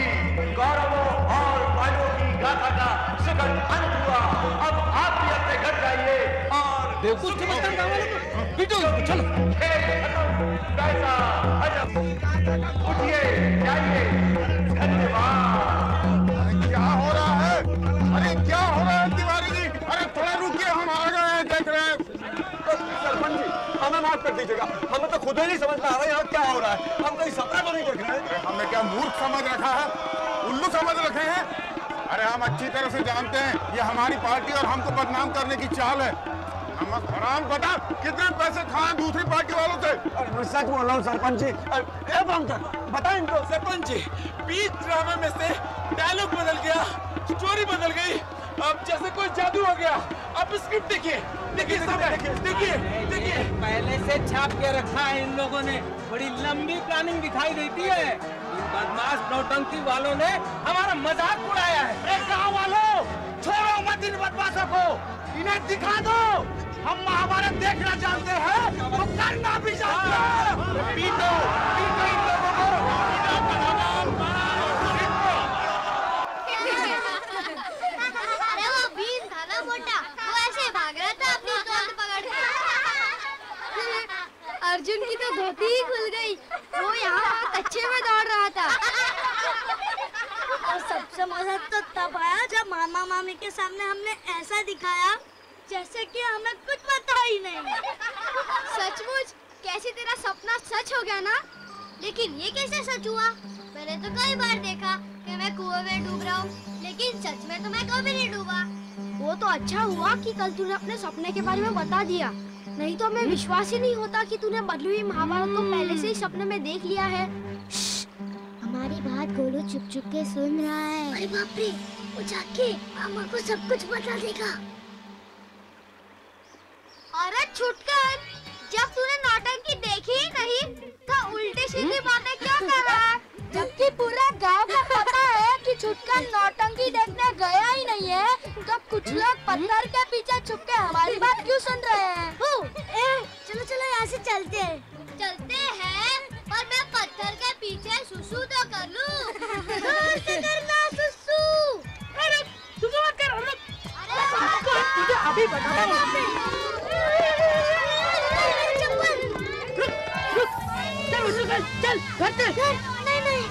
कौरवों और पांडवों की गाथा का सुखद अंत हुआ। अब आप भी अपने घर जाइए और बेवकूफ समझता है गाँव वालों को। पीटो इसको, चलो। कैसा अजब, उठिए जाइए, धन्यवाद। क्या हो रहा है? अरे क्या हो रहा है तिवारी जी? अरे थोड़ा रुकिए, हम आ गए हैं, देख रहे हैं। सरपंच जी हमें माफ कर दीजिएगा, हमें तो खुद ही नहीं समझ में आ रहा है यहाँ क्या हो रहा है। हम कहीं सपना तो नहीं देख रहे हैं। हमें क्या मूर्ख समझ रखा है, उल्लू समझ रखे हैं? अरे हम अच्छी तरह से जानते हैं ये हमारी पार्टी और हमको बदनाम करने की चाल है। नमक हराम, बता कितने पैसे खाए दूसरी पार्टी वालों से? अरे मैं सच बोल रहा हूँ सरपंच जी। बताएं इनको। सरपंच जी बीच ड्रामा में से डायलॉग बदल गया, स्टोरी बदल गई। अब जैसे कोई जादू हो गया। अब स्क्रिप्ट देखिए, देखिए देखिए। पहले से छाप के रखा है इन लोगों ने। बड़ी लंबी प्लानिंग दिखाई देती है। इन बदमाश नौटंकी वालों ने हमारा मजाक उड़ाया है। गाँव वालों छोड़ो मत इन बदमाशों को, इन्हें दिखा दो हम महाभारत देखना जानते हैं तो करना भी जानते हैं। पीटो पीटो इन लोगों को। अरे वो भीम था ना मोटा, वो ऐसे भाग रहा था अपनी धोती पकड़ के। अर्जुन की तो धोती ही खुल गई, वो यहाँ कच्चे में दौड़ रहा था। और सबसे मजा तो तब आया जब मामा मामी के सामने हमने ऐसा दिखाया जैसे कि हमें कुछ पता ही नहीं। सचमुच कैसे तेरा सपना सच हो गया ना? लेकिन ये कैसे सच हुआ? मैंने तो कई बार देखा कि मैं कुएं में डूब रहा हूँ, लेकिन सच में तो मैं कभी नहीं डूबा। वो तो अच्छा हुआ कि कल तूने अपने सपने के बारे में बता दिया, नहीं तो हमें विश्वास ही नहीं होता कि तूने बदली हुई महाभारत को पहले से ही सपने में देख लिया है। हमारी बात गोलू चुप चुप के सुन रहा है। अरे बाप रे, वो जाके मामा को सब कुछ बता देगा। अरे छुटकर, जब तूने नौटंकी देखी ही नहीं तो उल्टी सीधी बातें क्यों कर रहा है? जबकि पूरा गांव को पता है कि छुटकर नौटंकी देखने गया ही नहीं है, तो कुछ लोग पत्थर के पीछे छुप के हमारी बात क्यों सुन रहे हैं? चलो चलो यहाँ से चलते हैं। चलते हैं, पर मैं पत्थर के पीछे सुसु तो कर लूं। जोर से करना सुसु। अरे सुसु मत कर, हम लोग तुझे अभी बताऊंगा। चल घर से। नहीं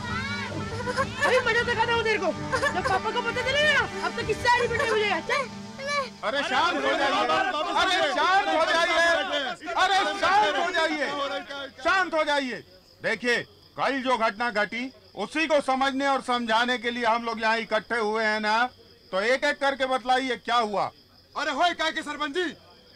अभी मजा दिखाता हूँ तेरे को। जब पापा को पता चलेगा ना, अब तो किस्सा ही बड़ा हो जाएगा। चल। अरे शांत हो जाइए, अरे शांत हो जाइए, अरे शांत हो जाइए, शांत हो जाइए। देखिए, कल जो घटना घटी उसी को समझने और समझाने के लिए हम लोग यहाँ इकट्ठे हुए हैं ना, तो एक एक करके बतलाइए क्या हुआ। अरे होए क्या के सरपंच जी,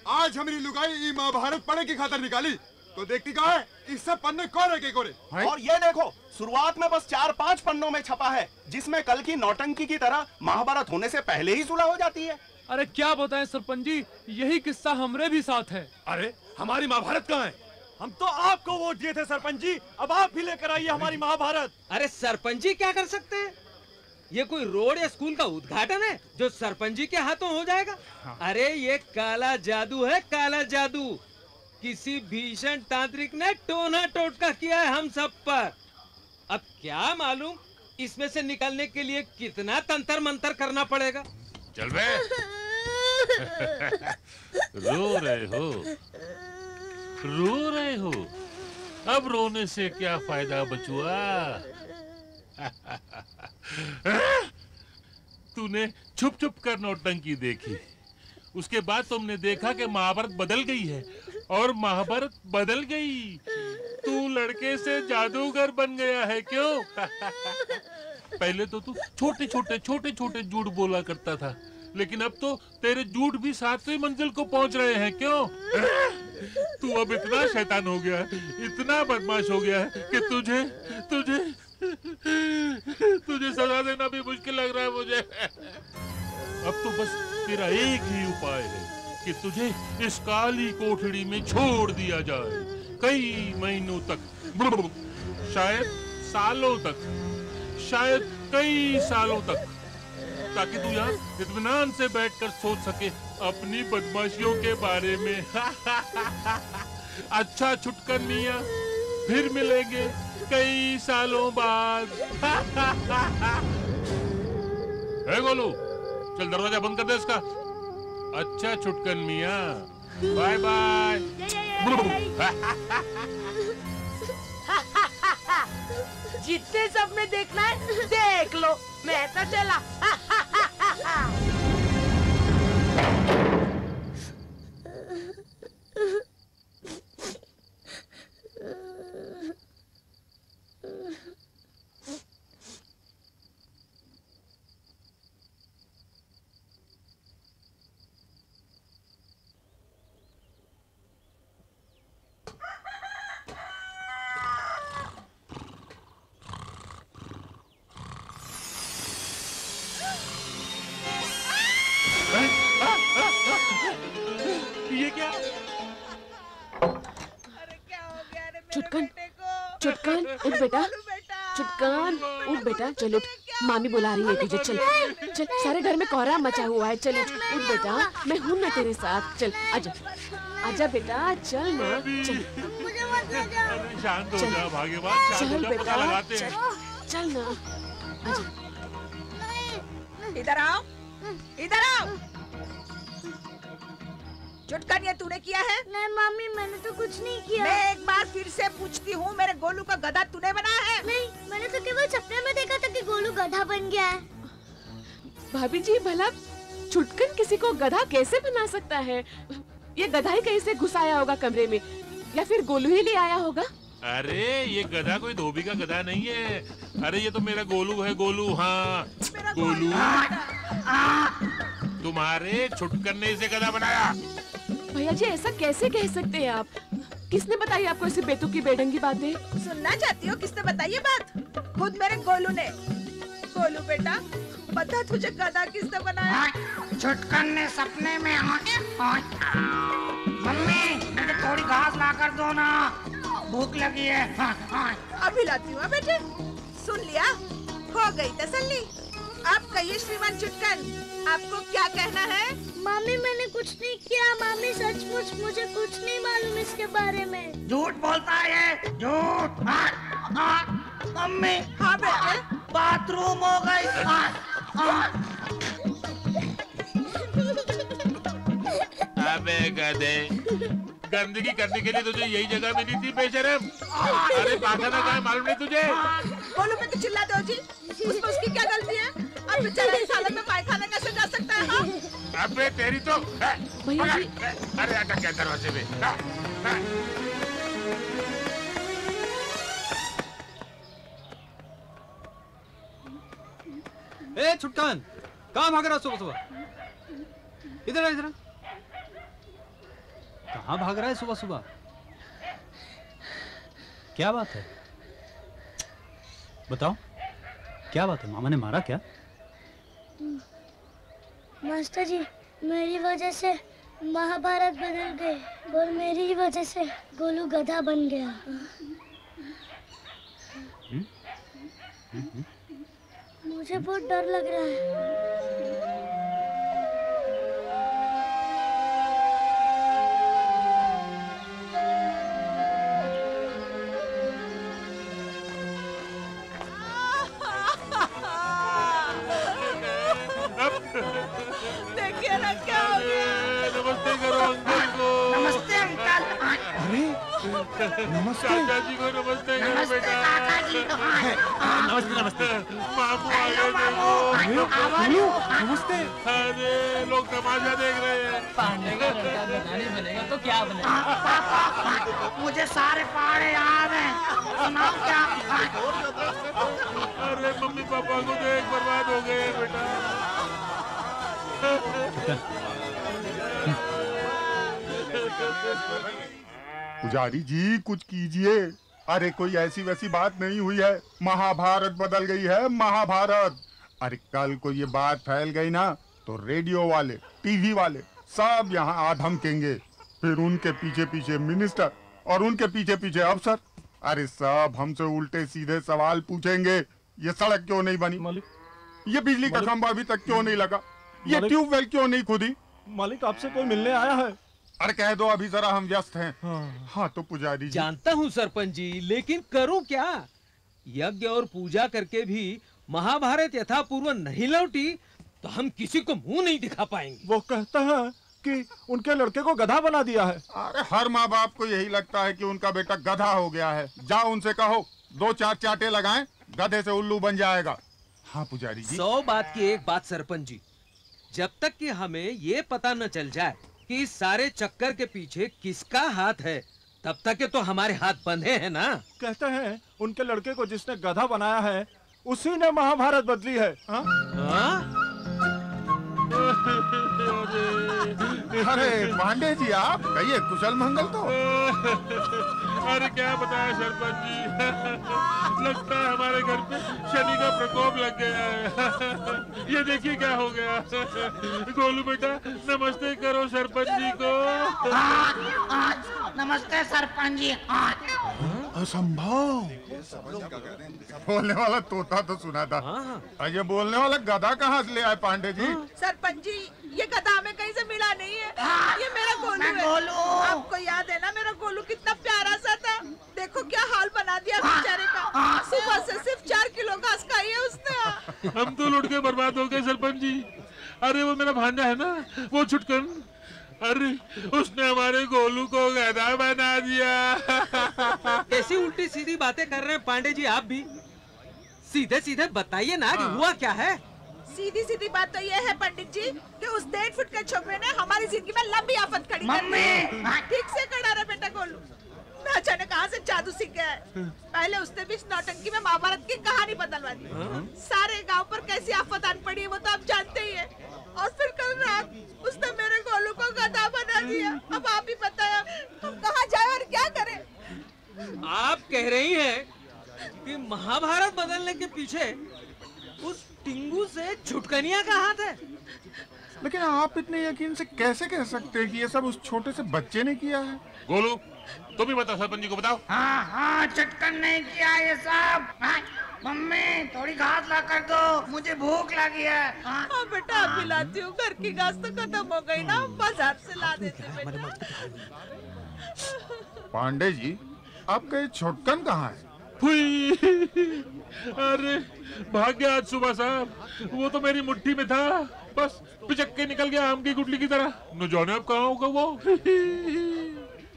आज हमारी लुगाई महाभारत पढ़ने की खातर निकाली, तो देखती कहाँ है इस सब पन्ने कोरे के कोरे। और ये देखो, शुरुआत में बस 4-5 पन्नों में छपा है, जिसमें कल की नौटंकी की तरह महाभारत होने से पहले ही सुलह हो जाती है। अरे क्या बताएं सरपंच जी, यही किस्सा हमरे भी साथ है। अरे हमारी महाभारत कहाँ है? हम तो आपको वोट दिए थे सरपंच जी, अब आप भी लेकर आइए हमारी महाभारत। अरे सरपंच जी क्या कर सकते हैं? ये कोई रोड या स्कूल का उद्घाटन है जो सरपंच जी के हाथों हो जाएगा? अरे ये काला जादू है, काला जादू। किसी भीषण तांत्रिक ने टोना टोटका किया है हम सब पर। अब क्या मालूम इसमें से निकलने के लिए कितना तंत्र मंत्र करना पड़ेगा। चल बे। रो रहे हो, रो रहे हो, अब रोने से क्या फायदा बचुआ? तूने छुप छुप कर नौटंकी देखी, उसके बाद तुमने देखा कि महाभारत बदल गई है, और महाभारत बदल गई। तू लड़के से जादूगर बन गया है क्यों? पहले तो तू छोटे छोटे झूठ बोला करता था, लेकिन अब तो तेरे झूठ भी 7वीं मंजिल को पहुंच रहे हैं क्यों? तू अब इतना शैतान हो गया है, इतना बदमाश हो गया है कि तुझे सजा देना भी मुश्किल लग रहा है मुझे। अब तो बस तेरा एक ही उपाय है कि तुझे इस काली कोठड़ी में छोड़ दिया जाए, कई महीनों तक, शायद सालों तक, शायद कई सालों तक, ताकि तू यहाँ इत्मीनान से बैठकर सोच सके अपनी बदमाशियों के बारे में। अच्छा छुटकर मियां, फिर मिलेंगे कई सालों बाद। है गोलू, चल दरवाजा बंद कर दे इसका। अच्छा छुटकन मियां, बाय बाय। जितने सपने देखना है देख लो, मैं तो चला। ये क्या? चुटकन, चुटकन उठ बेटा, चुटकन उठ बेटा, चल उठ। मामी बुला रही है तुझे। चल चल, सारे घर में कोहरा मचा हुआ है। चल उठ बेटा, मैं हूँ ना तेरे साथ। चल आजा आजा बेटा, चल ना चल। शांत हो जा भाग्यवान, शांत हो जा, पता लगाते हैं। चल ना आजा। इधर आओ, इधर आओ। चुटकन ये तूने किया है? नहीं मम्मी, मैंने तो कुछ नहीं किया। मैं एक बार फिर से पूछती हूँ, मेरे गोलू का गधा तूने बनाया है? नहीं, मैंने तो केवल सपने में देखा था कि गोलू गधा बन गया है। भाभी जी, भला चुटकन किसी को गधा कैसे बना सकता है? ये गधा ही कहीं से घुस आया होगा कमरे में, या फिर गोलू ही ले आया होगा। अरे ये गधा कोई धोबी का गधा नहीं है। अरे ये तो मेरा गोलू है, गोलू। हाँ गोलू, तुम्हारे छुटकन ने इसे गधा बनाया। भैया जी, ऐसा कैसे कह सकते हैं आप? किसने बताई आपको ऐसी बेतुकी बेढंगी बातें? सुनना चाहती हो किसने बताई ये बात? खुद मेरे गोलू ने। गोलू बेटा, बता तुझे गधा किसने बनाया? छुटकन ने सपने में। मम्मी, मुझे थोड़ी घास ला कर दो ना, भूख लगी है। अभी लाती हूँ बेटे। सुन लिया, हो गई तसल्ली। आप कहिए श्रीमान चुटकन, आपको क्या कहना है? मम्मी, मैंने कुछ नहीं किया। मम्मी, सचमुच मुझे कुछ नहीं मालूम इसके बारे में। झूठ बोलता है, झूठ। मम्मी। हाँ बेटे, बाथरूम हो गई। अबे गधे, गंदगी करने के लिए तुझे यही जगह मिली थी बेशरम। अरे पाखाना कहाँ है मालूम नहीं तुझे? गोलू पे तो चिल्लाते हो जी, उसमें उसकी क्या गलती है? अब बेचारा इस हालत में पायखाना कैसे जा सकता है? हाँ? अबे तेरी तो भैया जी, अरे अटक गया दरवाजे में। ए छुटकन, कहाँ भाग रहा सुबह सुबह? इधर इधर, कहाँ भाग रहा है सुबह सुबह? क्या बात है, बताओ क्या बात है? मामा ने मारा क्या? मास्टर जी, मेरी वजह से महाभारत बदल गए और मेरी ही वजह से गोलू गधा बन गया। मुझे बहुत डर लग रहा है। देखिए ना क्या हो गया। नमस्ते करो अंकल को। नमस्ते अंकल। अरे नमस्ते चाचा जी को नमस्ते करो बेटा। नमस्ते नमस्ते। मामू आ गए देखो। नमस्ते। अरे लोग तमाशा देख रहे हैं। पांडे का लड़का गधा नहीं बनेगा तो क्या बनेगा? मुझे सारे पहाड़े याद हैं, सुनाओ क्या? अरे मम्मी पापा को देख बर्बाद हो गए बेटा। पुजारी जी कुछ कीजिए। अरे कोई ऐसी वैसी बात नहीं हुई है, महाभारत बदल गई है, महाभारत। अरे कल को ये बात फैल गई ना तो रेडियो वाले, टीवी वाले सब यहाँ आ धमकेंगे, फिर उनके पीछे पीछे मिनिस्टर और उनके पीछे पीछे अफसर। अरे सब हमसे उल्टे सीधे सवाल पूछेंगे। ये सड़क क्यों नहीं बनी? ये बिजली का खंभा अभी तक क्यों नहीं लगा? ये ट्यूबवेल क्यों नहीं खुदी? मालिक, आपसे कोई मिलने आया है? अरे कह दो अभी जरा हम व्यस्त हैं। हाँ तो पुजारी जी। जानता हूँ सरपंच जी, लेकिन करूँ क्या? यज्ञ और पूजा करके भी महाभारत यथापूर्व नहीं लौटी तो हम किसी को मुंह नहीं दिखा पाएंगे। वो कहते हैं कि उनके लड़के को गधा बना दिया है। अरे हर माँ बाप को यही लगता है कि उनका बेटा गधा हो गया है। जाओ उनसे कहो 2-4 चाटे लगाएं, गधे से उल्लू बन जाएगा। हाँ पुजारी जी। 100 बात की एक बात सरपंच जी, जब तक कि हमें ये पता न चल जाए कि इस सारे चक्कर के पीछे किसका हाथ है, तब तक के तो हमारे हाथ बंधे हैं ना। कहते हैं उनके लड़के को जिसने गधा बनाया है उसी ने महाभारत बदली है। अरे पांडे जी आप कहिए कुशल मंगल तो। अरे क्या बताया सरपंच जी, लगता है हमारे घर पे शनि का प्रकोप लग गया है। ये देखिए क्या हो गया। गोलू बेटा नमस्ते करो सरपंच जी को। नमस्ते सरपंच जी। असंभव। बोलने वाला तोता तो सुना था, और ये बोलने वाला गधा कहाँ से ले आए पांडे जी? सरपंच जी, ये गधा हमें कहीं से मिला नहीं है, ये मेरा गोलू है। आपको याद है ना मेरा गोलू कितना प्यारा सा था? देखो क्या हाल बना दिया बेचारे का। सुबह से सिर्फ 4 किलो घास खाई है उसने। हम तो लुट के बर्बाद हो गए सरपंच जी। अरे वो मेरा भांजा है ना, वो छुटकन, अरे उसने हमारे गोलू को गधा बना दिया। कैसी उल्टी सीधी बातें कर रहे हैं पांडे जी आप भी? सीधे सीधे बताइए ना कि हुआ क्या है? सीधी सीधी बात तो ये है पंडित जी कि उस 1.5 फुट के छोकरे ने हमारी जिंदगी में लंबी आफत खड़ी कर दी। ठीक से खड़ा रहा बेटा गोलू। न जाने कहाँ से जादू सीख गया है। पहले उसने भी इस नौटंकी में महाभारत की कहानी बदलवा दी। सारे गांव पर कैसी आफत आन पड़ी है वो तो आप जानते ही है। और फिर कल रात उसने मेरे गोलू को गधा बना दिया। अब आप ही बताया हम कहाँ जाए और क्या करें? आप कह रही हैं कि महाभारत बदलने के पीछे उस टिंगू से छुटकनिया का हाथ है? लेकिन आप इतने यकीन से कैसे कह सकते हैं कि ये सब उस छोटे से बच्चे ने किया है? गोलू तुम ही बताओ, सरपंच जी को बताओ। हाँ हाँ, छुटकन नहीं किया ये सब। हाँ, मम्मी थोड़ी घास ला कर दो, मुझे भूख लगी है। हाँ बेटा अभी लाती हूँ, घर की घास तो खत्म हो गई ना, बाजार से ला देते बेटा। पांडे जी आपका ये छुटकन कहाँ है? अरे भाग गया आज सुबह साहब, वो तो मेरी मुट्ठी में था, बस पिचक के निकल गया आम की गुठली की तरह। न जाने अब कहाँ होगा वो।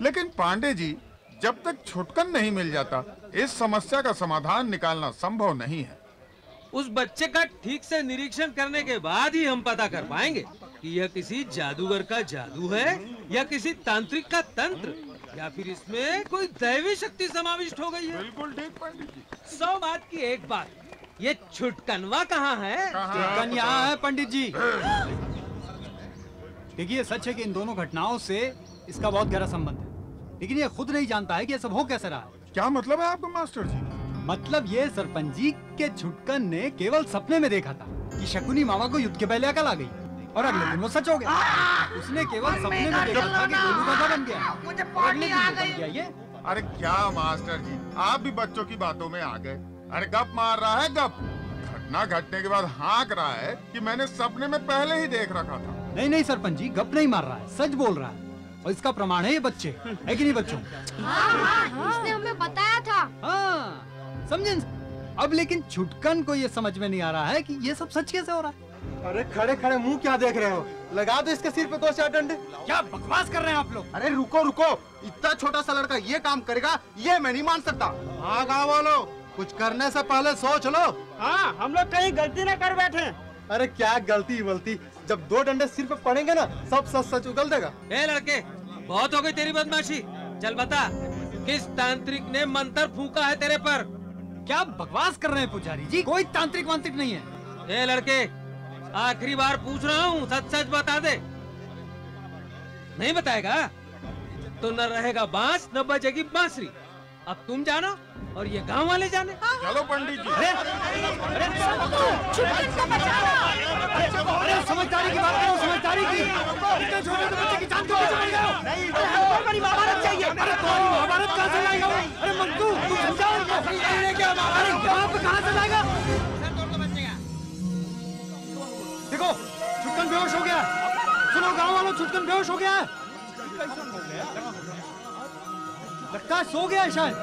लेकिन पांडे जी जब तक छुटकन नहीं मिल जाता इस समस्या का समाधान निकालना संभव नहीं है। उस बच्चे का ठीक से निरीक्षण करने के बाद ही हम पता कर पाएंगे कि यह किसी जादूगर का जादू है या किसी तांत्रिक का तंत्र, या फिर इसमें कोई दैवी शक्ति समाविष्ट हो गई है। बिल्कुल ठीक पंडित जी। 100 बात की एक बात, ये छुटकनवा कहाँ है? छुटकन यहाँ है पंडित जी। देखिए सच है कि इन दोनों घटनाओं से इसका बहुत गहरा संबंध है, लेकिन ये खुद नहीं जानता है कि ये सब हो कैसे रहा है। क्या मतलब है आपका मास्टर जी? मतलब ये सरपंच जी के छुटकन ने केवल सपने में देखा था कि शकुनी मामा को युद्ध के पहले अकल आ गई, और अगले दिन वो सच हो गया। उसने केवल सपने में देखा था कि गोलू गधा बन गया, और अगले दिन वो बन गया ये। अरे क्या मास्टर जी, आप भी बच्चों की बातों में आ गए। अरे गप मार रहा है गप। घटना घटने के बाद हाँक रहा है कि मैंने सपने में पहले ही देख रखा था। नहीं नहीं सरपंच जी, गप नहीं मार रहा है, सच बोल रहा है, और इसका प्रमाण है ये बच्चे, है कि नहीं बच्चों? हाँ, इसने हमें बताया था। हाँ समझे। अब लेकिन छुटकन को ये समझ में नहीं आ रहा है कि ये सब सच कैसे हो रहा है। अरे खड़े खड़े मुंह क्या देख रहे हो? लगा दो इसके सिर पे 2-4 डंडे। क्या बकवास कर रहे हैं आप लोग? अरे रुको रुको, इतना छोटा सा लड़का ये काम करेगा ये मैं नहीं मान सकता। हाँ गाँव वालों, कुछ करने से पहले सोच लो। हाँ हम लोग कहीं गलती न कर बैठे। अरे क्या गलती वलती, जब 2 डंडे सिर पे पड़ेंगे ना सब सच सच उगल देगा। ए लड़के, बहुत हो गई तेरी बदमाशी, चल बता किस तांत्रिक ने मंत्र फूका है तेरे पर? क्या बकवास कर रहे हैं पुजारी जी, कोई तांत्रिक वांत्रिक नहीं है। ए लड़के, आखिरी बार पूछ रहा हूँ, सच सच बता दे। नहीं बताएगा तो न रहेगा बांस न बजेगी बांसुरी। अब तुम जानो और ये गांव वाले जाने। चलो पंडित जी। अरे समझदारी की बात करो, समझदारी की। इतने छोटे से बच्चे की जान क्यों बचा रहे हो? नहीं, हमको बड़ी महाभारत चाहिए। अरे तुम्हारी महाभारत कहाँ से लाएगा? अरे मंकू तुम समझाओ इनको। अरे यहाँ पे कहाँ से लाएगा? देखो छुटकन बेहोश हो गया। सुनो गाँव वालों, छुटकन बेहोश हो गया है। लगता है सो गया है शायद।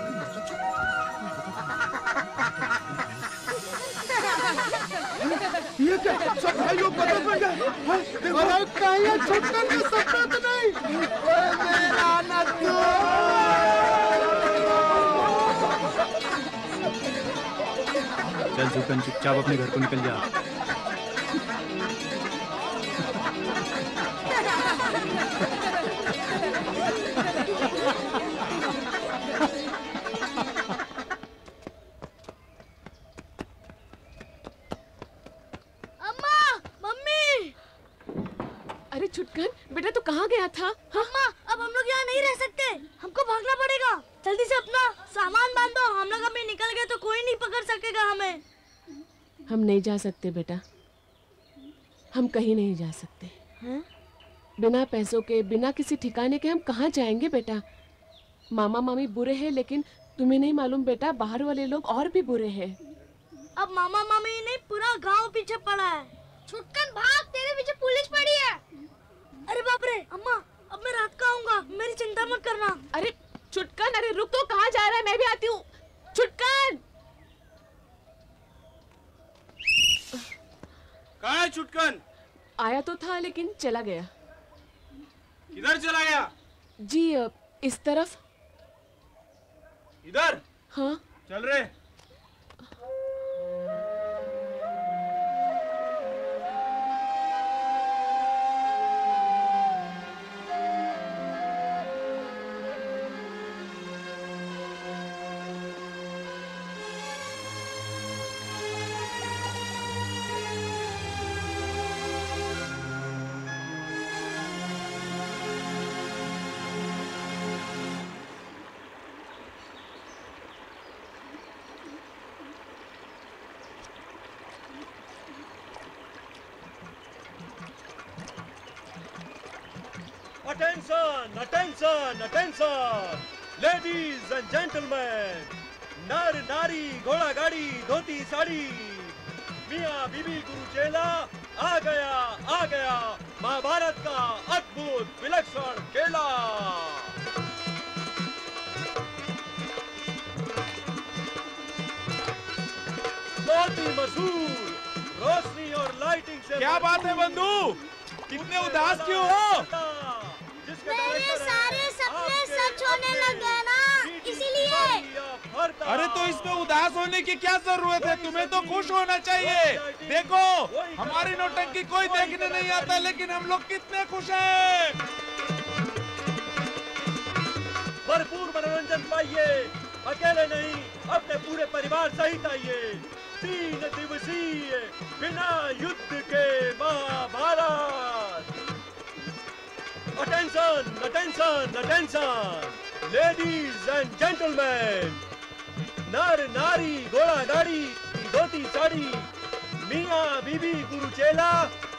ये क्या सब भाइयों बदल बन गए? अरे कहीं छुटकन का सपना तो नहीं? मेरा नद्दू। चल छुटकन चुपचाप अपने घर को निकल जा। छुटकन बेटा तू कहाँ गया था? अम्मा अब हम लोग यहाँ नहीं रह सकते, हमको भागना पड़ेगा। जल्दी से अपना सामान बांधो, हम लोग अभी निकल गए तो कोई नहीं पकड़ सकेगा हमें। हम नहीं जा सकते बेटा, हम कहीं नहीं जा सकते। बिना पैसों के, बिना किसी ठिकाने के हम कहाँ जाएंगे बेटा? मामा मामी बुरे हैं लेकिन तुम्हें नहीं मालूम बेटा, बाहर वाले लोग और भी बुरे हैं। अब मामा मामी नहीं, पूरा गांव पीछे पड़ा है। छुटकन भाग, तेरे पीछे पुलिस पड़ी है। अरे बाप रे, अम्मा अब मैं रात को आऊंगा, मेरी चिंता मत करना। अरे छुटकन, अरे रुक तो, कहाँ जा रहा है? मैं भी आती हूँ। छुटकन! कहाँ है छुटकन? आया तो था लेकिन चला गया। किधर चला गया? जी इस तरफ। इधर? हाँ। चल रहे। Attention, attention, attention, ladies and gentlemen, नर नारी घोड़ा गाड़ी धोती साड़ी, मियाँ बीबी गुरु चेला आ गया महाभारत का अद्भुत विलक्षण खेला। बहुत ही मशहूर रोशनी और लाइटिंग से। क्या बात है बंधु, कितने उदास क्यों हो? मेरे सारे सपने सच होने लगे ना, इसीलिए। अरे तो इसमें उदास होने की क्या जरूरत है, तुम्हें तो खुश होना चाहिए। देखो हमारी नौटंकी कोई देखने नहीं आता, लेकिन हम लोग कितने खुश हैं। भरपूर मनोरंजन पाइए, अकेले नहीं अपने पूरे परिवार सहित आइए। 3 दिवसीय बिना युद्ध के Mahabharat. Attention, attention, attention, ladies and gentlemen, नर नारी घोड़ा गाड़ी धोती साड़ी, मियाँ बीबी गुरु चेला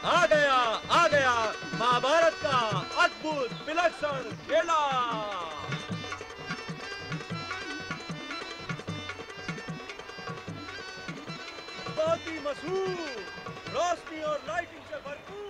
आ गया महाभारत का अद्भुत विलक्षण खेला। बहुत ही मशहूर रोशनी और लाइटिंग से भरपूर।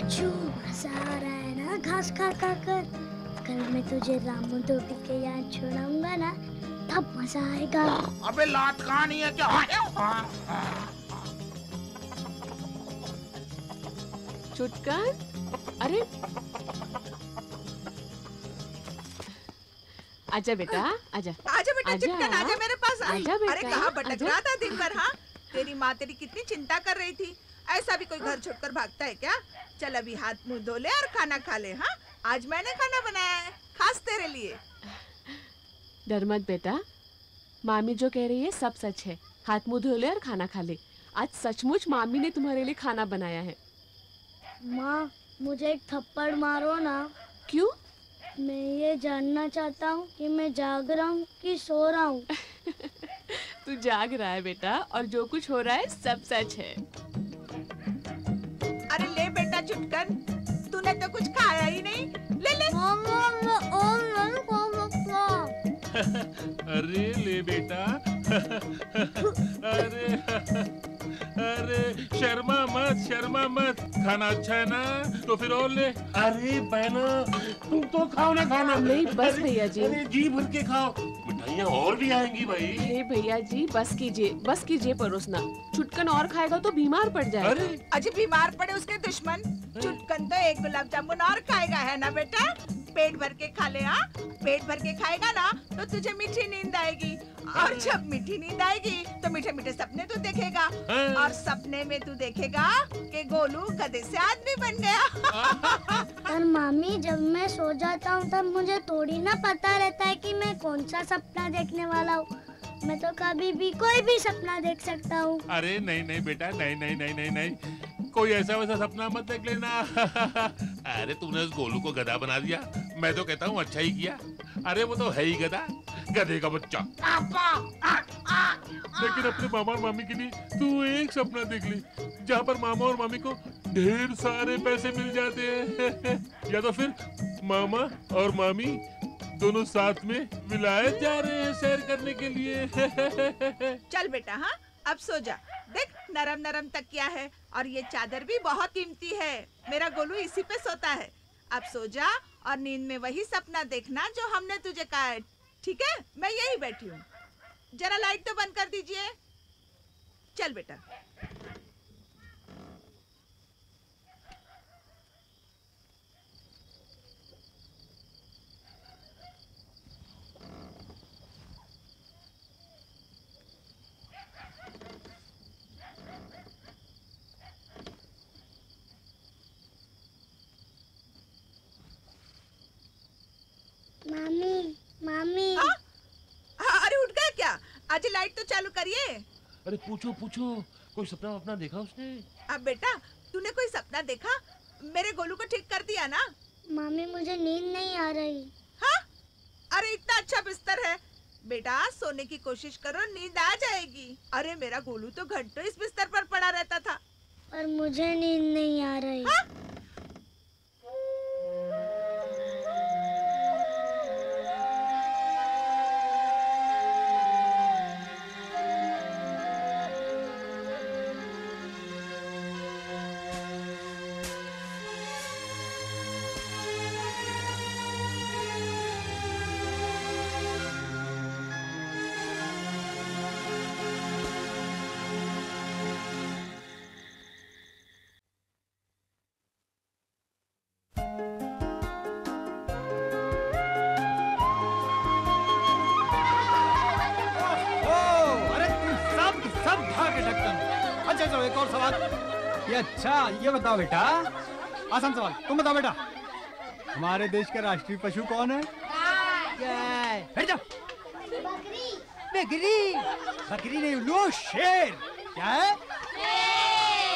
मजा आ रहा है ना घास खा कर। कल मैं तुझे रामू धोबी के यहाँ छोड़ाऊंगा ना, तब मजा आएगा। अबे लात कहानी है क्या? छुटकन, अरे आजा बेटा, आजा आजा बेटा, छुटकन आजा मेरे पास। आजा बेटा, अरे कहाँ भटक आजा। रहा था दिन भर? हाँ, तेरी माँ तेरी कितनी चिंता कर रही थी। ऐसा भी कोई घर छोड़कर भागता है क्या? चल अभी हाथ मुंह धो ले और खाना खा ले। हाँ, आज मैंने खाना बनाया है खास तेरे लिए। डर मत बेटा, मामी जो कह रही है सब सच है। हाथ मुंह धो ले और खाना खा ले। आज सचमुच मामी ने तुम्हारे लिए खाना बनाया है। माँ मुझे एक थप्पड़ मारो ना। क्यों? मैं ये जानना चाहता हूँ कि मैं जाग रहा हूँ कि सो रहा हूँ। तू जाग रहा है बेटा, और जो कुछ हो रहा है सब सच है। अरे ले बेटा छुटकन, तूने तो कुछ खाया ही नहीं। ले ले। अरे ले बेटा। अरे शर्मा मत, खाना अच्छा है ना? तो फिर और ले। अरे बहना, तुम तो खाओ ना खाना। नहीं बस भैया जी। अरे जी भर के खाओ, मिठाइयाँ और भी आएंगी भाई। हे भैया जी बस कीजिए परोसना। छुटकन और खाएगा तो बीमार पड़ जाएगा। अजी बीमार पड़े उसके दुश्मन। छुटकन तो एक गुलाब जामुन और खाएगा, है ना बेटा? पेट भर के खा ले। हाँ, पेट भर के खाएगा ना तो तुझे मीठी नींद आएगी, और जब मीठी नींद आएगी तो मीठे मीठे सपने तू देखेगा, और सपने में तू देखेगा कि गोलू गधे से आदमी बन गया। पर मामी जब मैं सो जाता हूँ तब मुझे थोड़ी ना पता रहता है कि मैं कौन सा सपना देखने वाला हूँ। मैं तो कभी भी कोई भी सपना देख सकता हूँ। अरे नहीं नहीं बेटा, नहीं नहीं नहीं नहीं नहीं, कोई ऐसा वैसा सपना मत देख लेना। अरे तूने उस गोलू को गधा बना दिया, मैं तो कहता हूँ अच्छा ही किया। अरे वो तो है ही गधा, गधे का बच्चा। लेकिन अपने मामा और मामी के लिए तू एक सपना देख ली, जहाँ पर मामा और मामी को ढेर सारे पैसे मिल जाते हैं। या तो फिर मामा और मामी दोनों साथ में विलायत जा रहे हैं सैर करने के लिए। चल बेटा, हाँ अब सो जा। देख नरम नरम तकिया है और ये चादर भी बहुत कीमती है। मेरा गोलू इसी पे सोता है। अब सो जा और नींद में वही सपना देखना जो हमने तुझे कहा है, ठीक है? मैं यही बैठी हूँ। जरा लाइट तो बंद कर दीजिए। चल बेटा। मामी, मामी। अरे उठ गया क्या? आज लाइट तो चालू करिए। अरे पूछो पूछो, कोई सपना वपना देखा उसने? अब बेटा, तूने कोई सपना देखा? मेरे गोलू को ठीक कर दिया ना? मामी मुझे नींद नहीं आ रही। हाँ? अरे इतना अच्छा बिस्तर है बेटा, सोने की कोशिश करो, नींद आ जाएगी। अरे मेरा गोलू तो घंटों इस बिस्तर पर पड़ा रहता था। पर मुझे नींद नहीं आ रही। हाँ? एक और सवाल। ये अच्छा, ये बताओ बेटा, आसान सवाल, तुम बताओ बेटा, हमारे देश का राष्ट्रीय पशु कौन है? बैठ जाओ। बकरी। बकरी नहीं उल्लू, शेर। क्या है?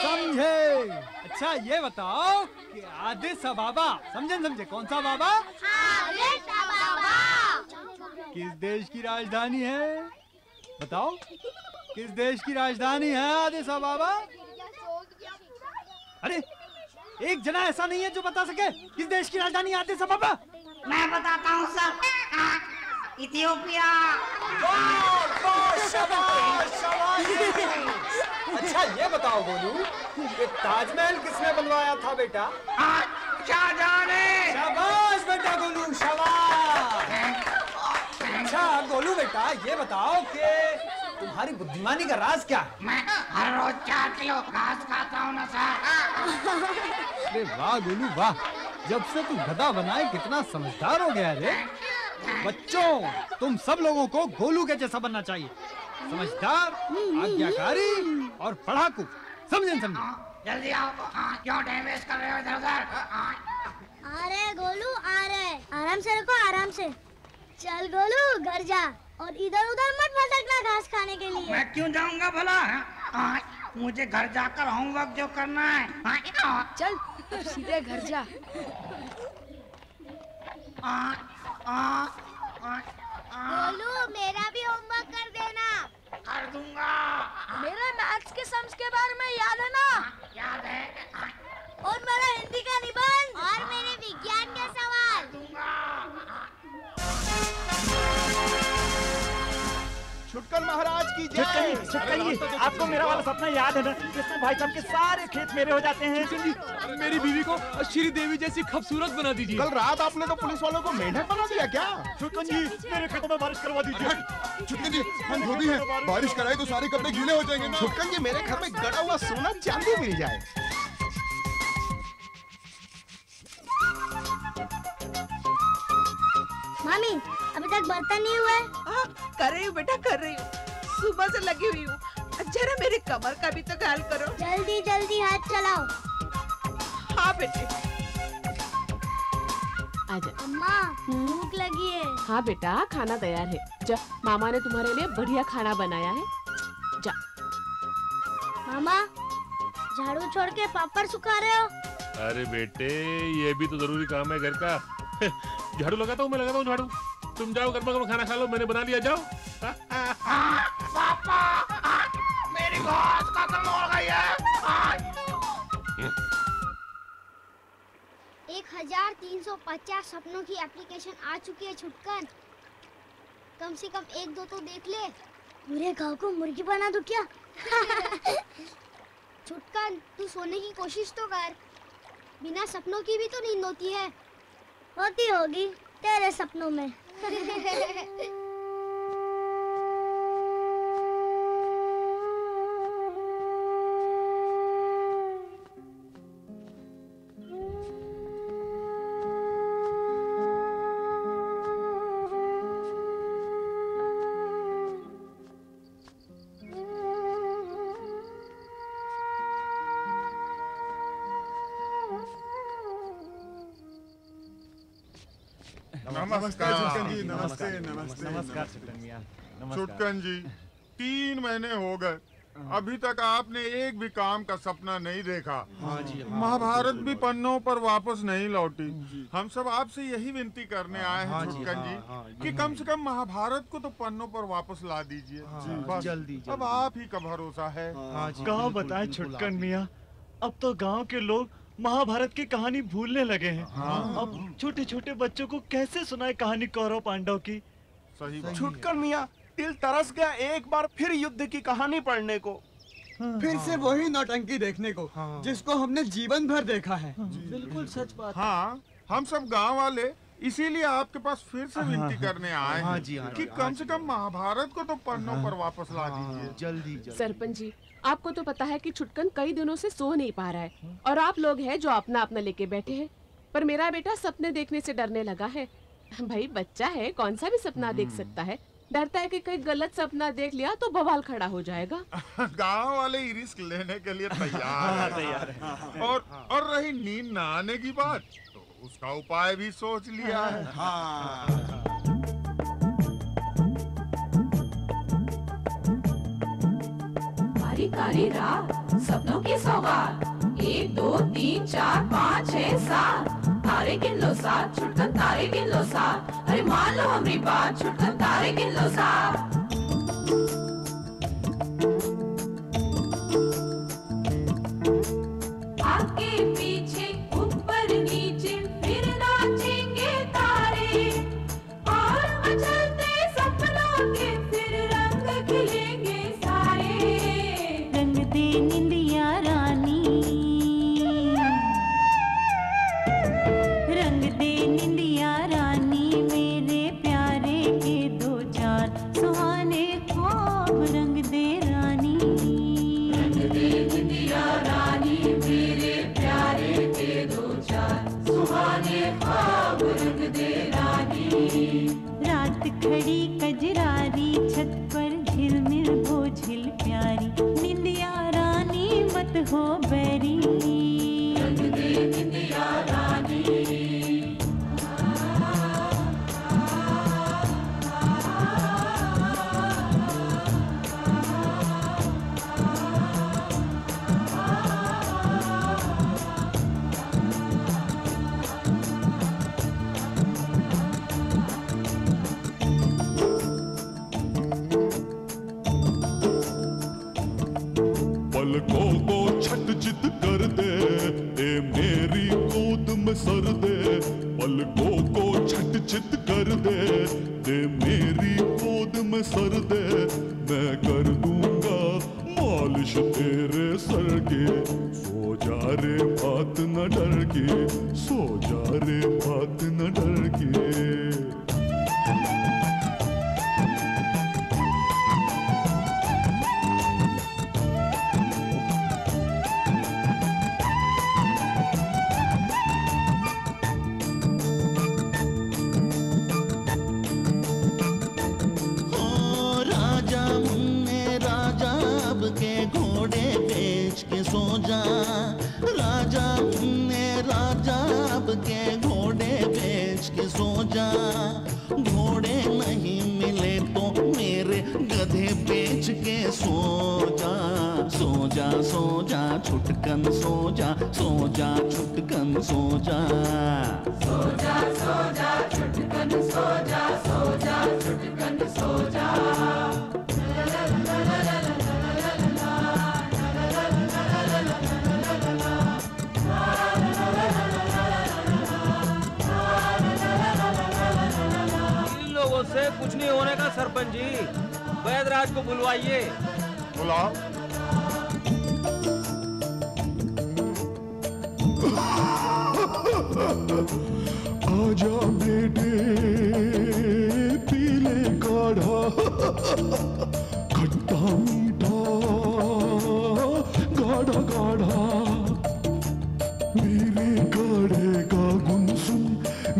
समझे। अच्छा ये बताओ कि आदिस अबाबा, समझे कौन सा बाबा? आदिस अबाबा। किस देश की राजधानी है? बताओ किस देश की राजधानी है आदिस अबाबा? अरे एक जना ऐसा नहीं है जो बता सके किस देश की राजधानी आदिस अबाबा? मैं बताता हूँ सर, इथियोपिया। अच्छा ये बताओ गोलू, ये ताजमहल किसने बनवाया था बेटा? शाहजहां ने। शाबाश बेटा गोलू, शाबाश। अच्छा गोलू बेटा, ये बताओ कि तुम्हारी बुद्धिमानी का राज क्या है? मैं हर रोज 4 किलो घास खाता हूँ ना सर। अरे वाह गोलू वाह, जब से तू गधा बनाए कितना समझदार हो गया रे। बच्चों, तुम सब लोगों को गोलू के जैसा बनना चाहिए, समझदार, आज्ञाकारी और पढ़ाकू। समझे? जल्दी आओ। क्यों टाइम वेस्ट कर रहे हो इधर उधर? आ रहे गोलू, आ रहे। आराम से रखो, आराम से। चल गोलू घर जा और इधर उधर मत भटकना घास खाने के लिए। मैं क्यों जाऊंगा भला? मुझे घर जाकर होमवर्क जो करना है। चल अब सीधे घर जा। गोलू मेरा भी होमवर्क कर देना। कर दूंगा। मेरा मैथ्स के सम्स के बारे में याद है ना? याद है। और मेरा हिंदी का निबंध और मेरे विज्ञान के सवाल। छुटकन महाराज की जय। छुटकन जी, आपको मेरा वाला सपना याद है ना, जिसमें भाई साहब के सारे खेत मेरे हो जाते हैं? जी, मेरी बीवी को श्रीदेवी जैसी खूबसूरत बना दीजिए। कल रात आपने तो पुलिस वालों को मेंढक बना दिया क्या? छुटकन जी, मेरे खेतों में बारिश करवा दीजिए। छुटकन जी, हम धोबी हैं, बारिश कराए तो सारे कपड़े गीले हो जाएंगे ना। छुटकन जी, मेरे घर में गड़ा हुआ सोना चांदी मिल जाए। मामी अभी तक बर्तन नहीं हुआ है? कर रही हूँ बेटा, कर रही हूँ, सुबह से लगी हुई हूँ। जरा मेरे कमर का भी तो ख्याल करो। जल्दी जल्दी हाथ चलाओ। हाँ बेटे। आजा। अम्मा भूख लगी है। हाँ बेटा, खाना तैयार है। जा, मामा ने तुम्हारे लिए बढ़िया खाना बनाया है। जा। मामा झाड़ू छोड़ के पापड़ सुखा रहे हो? अरे बेटे, ये भी तो जरूरी काम है घर का। झाड़ू लगाता हूँ, मैं लगाता हूँ झाड़ू। तुम जाओ गर्मा गर्म खाना खा लो, मैंने बना लिया, जाओ। पापा मेरी घास खत्म हो गई है। 1350 सपनों की एप्लीकेशन आ चुकी है छुटकन। कम से कम 1-2 तो देख ले। पूरे गांव को मुर्गी बना दूं क्या? छुटकन तू सोने की कोशिश तो कर। बिना सपनों की भी तो नींद होती है। होती होगी तेरे सपनों में। नमस्कार छुटकन जी। नमस्ते नमस्ते। नमस्कार छुटकन मियां। छुटकन जी, 3 महीने हो गए, अभी तक आपने एक भी काम का सपना नहीं देखा। हाँ जी। महाभारत भी पन्नों पर वापस नहीं लौटी। हम सब आपसे यही विनती करने आए हैं छुटकन जी कि कम से कम महाभारत को तो पन्नों पर वापस ला दीजिए। बस जल्दी। अब आप ही का भरोसा है। कहाँ बताए छुटकन मियां, अब तो गांव के लोग महाभारत की कहानी भूलने लगे हैं। अब छोटे छोटे बच्चों को कैसे सुनाए कहानी कौरव पांडव की। सही छुटकन मियां, दिल तरस गया एक बार फिर युद्ध की कहानी पढ़ने को। फिर से वही नौटंकी देखने को, जिसको हमने जीवन भर देखा है। बिल्कुल सच बात। हाँ, हम सब गांव वाले इसीलिए आपके पास फिर से विनती करने आए हैं कि कम से कम महाभारत को तो पन्नों पर वापस ला दीजिए। जल्दी। सरपंच जी, आपको तो पता है कि छुटकन कई दिनों से सो नहीं पा रहा है और आप लोग हैं जो अपना अपना लेके बैठे हैं, पर मेरा बेटा सपने देखने से डरने लगा है। भाई बच्चा है, कौन सा भी सपना देख सकता है। डरता है कि कहीं गलत सपना देख लिया तो बवाल खड़ा हो जाएगा। गांव वाले ही रिस्क लेने के लिए तैयार है। और रही नींद न आने की बात, तो उसका उपाय भी सोच लिया है। कारी रात, सपनों की सौगात। 1 2 3 4 5 6 7 तारे गिन लो 7, छुटकन तारे गिन लो 7। अरे मान लो हमारी बात, छुटकन तारे गिन लो 7। आगे पीछे ऊपर नीचे फिर नाचेंगे तारे, और मचलते सपनों के फिर रंग खिलेंगे सारे। रंग दे निंदिया रानी, रंग दे निंदिया रानी, मेरे प्यारे के 2-4 सुहाने ख्वाब रंग दे रानी। रंग दे निंदिया रानी, मेरे प्यारे के 2-4 सुहाने ख्वाब रंग दे रानी। रात खड़ी कजरारी, छत पर झिलमिल वो झिल प्यारी, निंदिया रानी मत हो बैरी। रंग दे निंदिया रानी। पलकों को छट चित कर दे, ए मेरी गोद में सर दे। पलकों को छट चित कर दे, ए मेरी गोद में सर दे। मैं कर दूंगा मालिश तेरे सर के, सो जा रे बात न डर के, सो जा रे बात न डर के। के घोड़े बेच के सो जा, राजा ने राजा अब के घोड़े बेच बेच के सो जा सो जा सो जा छुटकन सो जा सो जा छुटकन सो जा सो जा छुटकन सो जा छुटकन सो जा। इन लोगों से कुछ नहीं होने का सरपंच जी, वैदराज को बुलवाइए। बुलाओ। आजा बेटे पीले काढ़ा खट्टा मीठा गाढ़ा गाढ़ा मेरे काढ़े का गुन सुन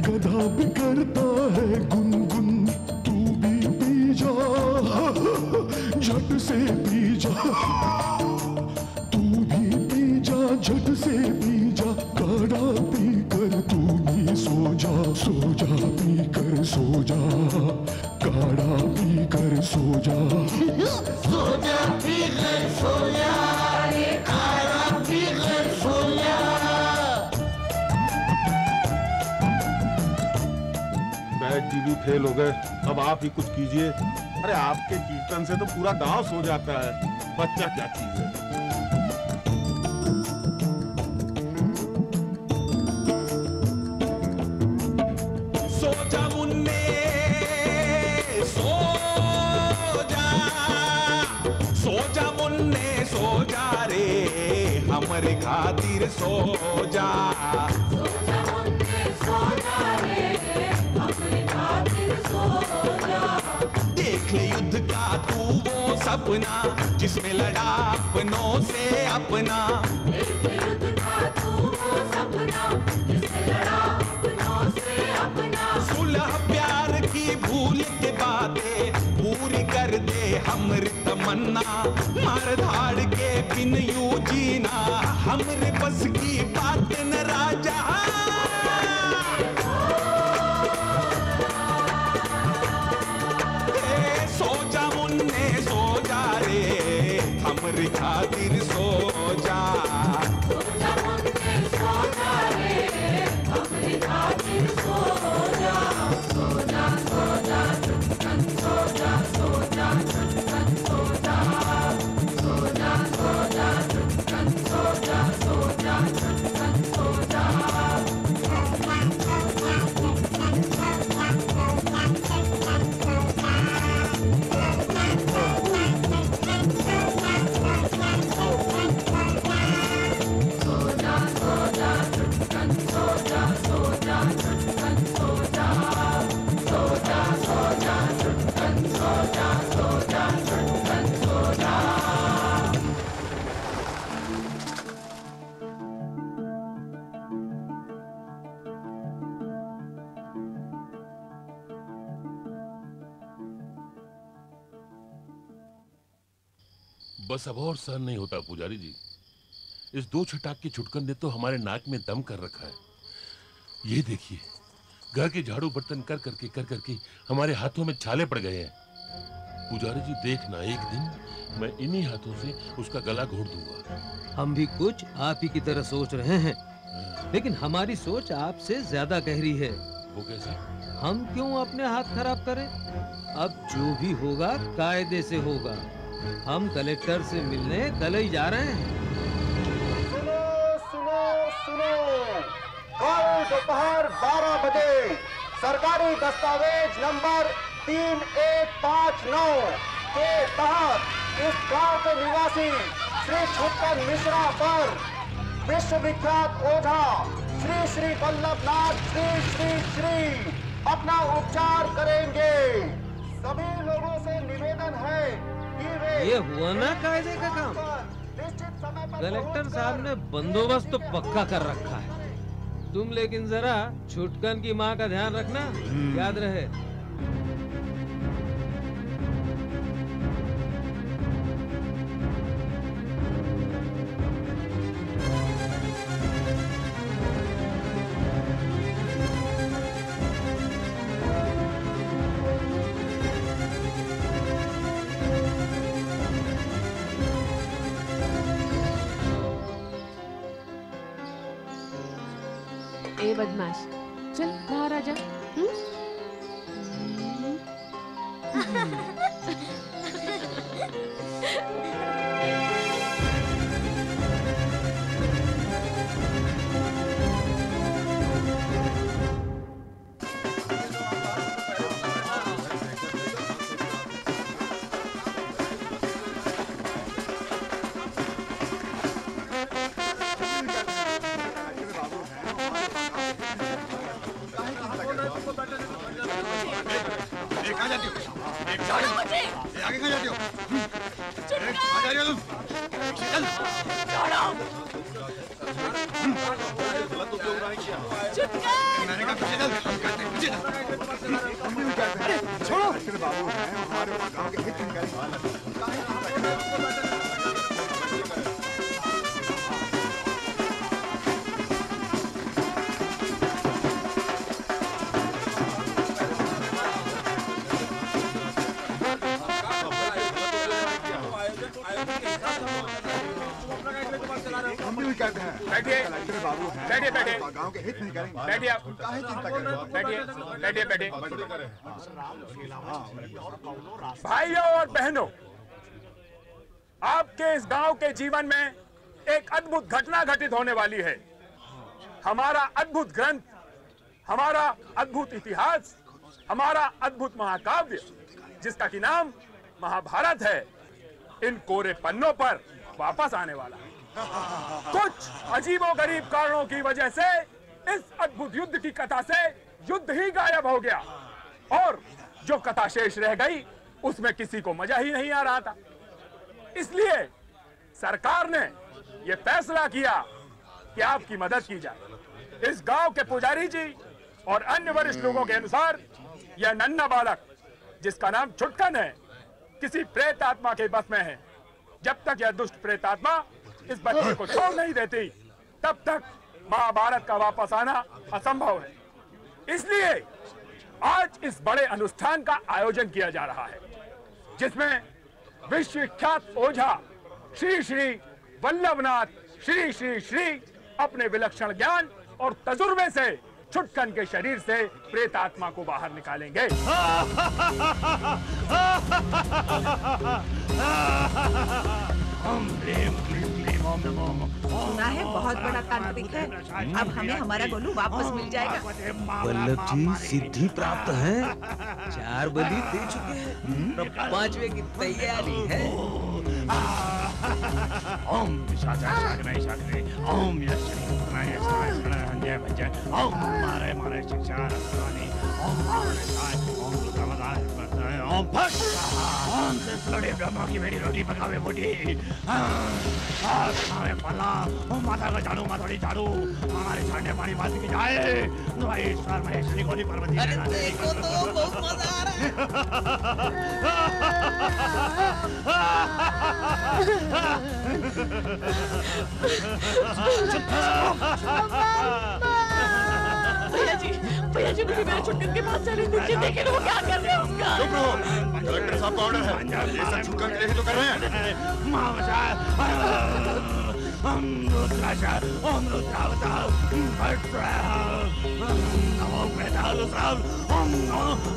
गधा भी करता है गुनगुन तू भी पी जा झट से पी जा तू भी पी जा झट से पी जा काढ़ा पी कर तू भी सो जा पी कर सो जा काढ़ा पी कर सो जा पी कर सो जा ये काढ़ा पी कर सो जा। बैद जी भी फेल हो गए, अब आप ही कुछ कीजिए। अरे आपके कीर्तन से तो पूरा गांव सो जाता है, बच्चा क्या चीज है। सो जा मुन्ने सो जा मुन्ने सो जा रे हमरे खातिर सो जा देख ले युद्ध का तू वो सपना जिसमें लड़ा अपनों से अपना सुलह प्यार की भूल के बातें पूरी कर दे हमरी तमन्ना मार धाड़ के बिन यूं जीना हमरे बस की बात न राजा। सो जा मुन्ने सो जा रे हमरी खातिर सो जा बस अब और सहन नहीं होता पुजारी जी, इस दो छटाक की छुटकन ने तो हमारे नाक में दम कर रखा है। ये देखिए घर के झाड़ू बर्तन कर करके हमारे हाथों में छाले पड़ गए हैं। पुजारी जी देखना, एक दिन मैं इन्हीं हाथों से उसका गला घोट दूंगा। हम भी कुछ आप ही की तरह सोच रहे हैं, लेकिन हमारी सोच आपसे ज्यादा गहरी है। वो कैसे? हम क्यों अपने हाथ खराब करें? अब जो भी होगा कायदे से होगा। हम कलेक्टर से मिलने कल ही जा रहे हैं। सुनो कल दोपहर 12 बजे सरकारी दस्तावेज नंबर 3159 के तहत इस गांव के निवासी श्री छुटकन मिश्रा पर विश्व विख्यात ओझा श्री श्री वल्लभनाथ श्री अपना उपचार करेंगे। सभी लोगों से निवेदन है कि वे ये हुआ ना कायदे का काम। कलेक्टर साहब ने बंदोबस्त तो पक्का कर रखा है। तुम लेकिन जरा छुटकन की माँ का ध्यान रखना, याद रहे। बदमाश, चल बाहर आ जा। भाइयों और बहनों, आपके इस गांव के जीवन में एक अद्भुत घटना घटित होने वाली है। हमारा अद्भुत ग्रंथ, हमारा अद्भुत इतिहास, हमारा अद्भुत महाकाव्य, जिसका की नाम महाभारत है, इन कोरे पन्नों पर वापस आने वाला है। कुछ अजीबोगरीब कारणों की वजह से इस अद्भुत युद्ध की कथा से युद्ध ही गायब हो गया और जो कथा शेष रह गई उसमें किसी को मजा ही नहीं आ रहा था। इसलिए सरकार ने यह फैसला किया कि आपकी मदद की जाए। इस गांव के पुजारी जी और अन्य वरिष्ठ लोगों के अनुसार यह नन्हा बालक, जिसका नाम छुटकन है, किसी प्रेत आत्मा के बस में है। जब तक यह दुष्ट प्रेत आत्मा इस बच्चे को छोड़ नहीं देती, तब तक महाभारत का वापस आना असंभव है। इसलिए आज इस बड़े अनुष्ठान का आयोजन किया जा रहा है, जिसमें विश्वविख्यात ओझा श्री श्री वल्लभनाथ श्री श्री श्री अपने विलक्षण ज्ञान और तजुर्बे से छुटकन के शरीर से प्रेत आत्मा को बाहर निकालेंगे। सुना है बहुत बड़ा तांत्रिक है। अब हमें हमारा गोलू वापस मिल जाएगा। वल्लभ जी सिद्धि प्राप्त है, 4 बलि दे चुके हैं, अब 5वें की तैयारी है। ओम ओम ओम मारे मारे शिक्षा ओम फट ओम से लड़े ब्रह्मा की मेरी रोटी पकावे मोटी पला ओम माता का झाड़ू माथोड़ी झाड़ू हमारे छाने पानी बात की जाए ईश्वर महेश्वरी गोली पार्वती। अरे देखो तो बहुत मजा आ रहा है। भैया जी मुझे मेरे छुटकन के पास जाने दीजिए, देखें वो क्या कर रहे हैं उसका। चुप रहो, कलेक्टर साहब का ऑर्डर है, ये सब छुटकन के लिए ही तो कर रहे हैं। ओम रुद्राशा ओम रुद्रावतार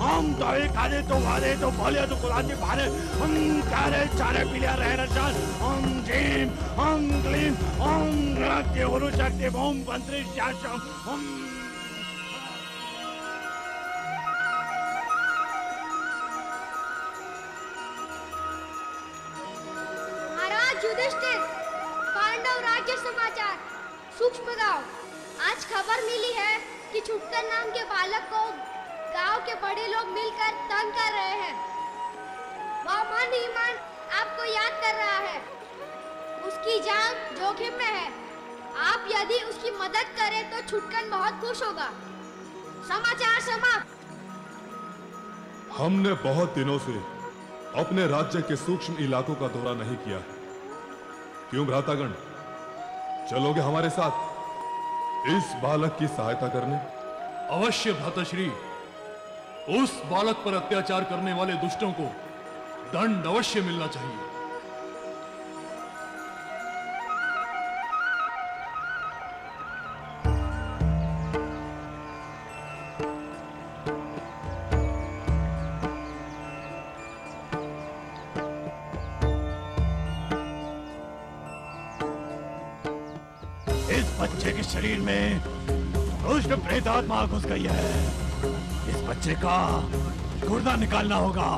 ओम दवाई खाने तो वाले तो बोले तो कुलाती भारे ओम चारे चारे पीलिया रह रचान ओम जीम ओम क्लीम ओम नृत्य गुरु शक्ति ओम मंत्री शासम ओम। युधिष्ठिर, पांडव राज्य समाचार। सूक्ष्म गांव, आज खबर मिली है कि छुटकन नाम के बालक को गांव के बड़े लोग मिलकर तंग कर रहे हैं। वह मन ही मन आपको याद कर रहा है। उसकी जान जोखिम में है। आप यदि उसकी मदद करें तो छुटकन बहुत खुश होगा। समाचार समाप्त। हमने बहुत दिनों से अपने राज्य के सूक्ष्म इलाकों का दौरा नहीं किया। क्यों भ्रातागण, चलोगे हमारे साथ इस बालक की सहायता करने? अवश्य भ्राताश्री, उस बालक पर अत्याचार करने वाले दुष्टों को दंड अवश्य मिलना चाहिए। इस बच्चे के शरीर में दुष्ट प्रेतात्मा घुस गई है। इस बच्चे का गुर्दा निकालना होगा।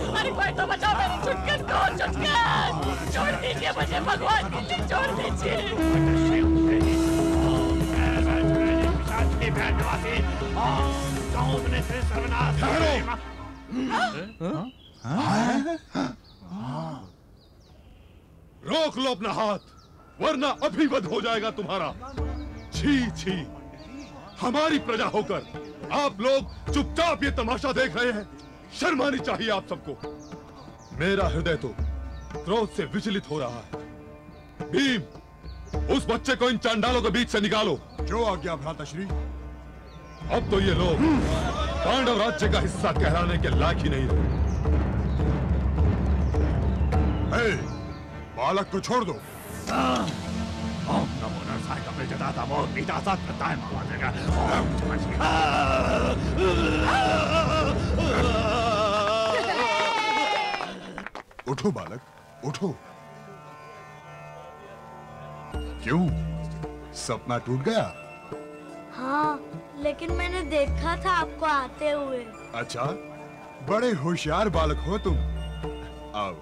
हमारी कोई तो बचाओ मेरी छुटकन को। छुटकन छोड़ दीजिए मुझे, भगवान के लिए छोड़ दीजिए। रोक लो अपना हाथ, वरना अभी वध हो जाएगा तुम्हारा। छी छी, हमारी प्रजा होकर आप लोग चुपचाप ये तमाशा देख रहे हैं। शर्म आनी चाहिए आप सबको। मेरा हृदय तो क्रोध से विचलित हो रहा है। भीम, उस बच्चे को इन चांडालों के बीच से निकालो। जो आज्ञा भ्राताश्री। अब तो ये लोग पांडव राज्य का हिस्सा कहलाने के लायक ही नहीं रहे। बालक को छोड़ दो। ओम नमो नरसाय का प्रजदाता मोह पिता सात प्रताय महादेगा। उठो बालक, उठो। क्यों, सपना टूट गया? हाँ, लेकिन मैंने देखा था आपको आते हुए। अच्छा, बड़े होशियार बालक हो तुम। आओ।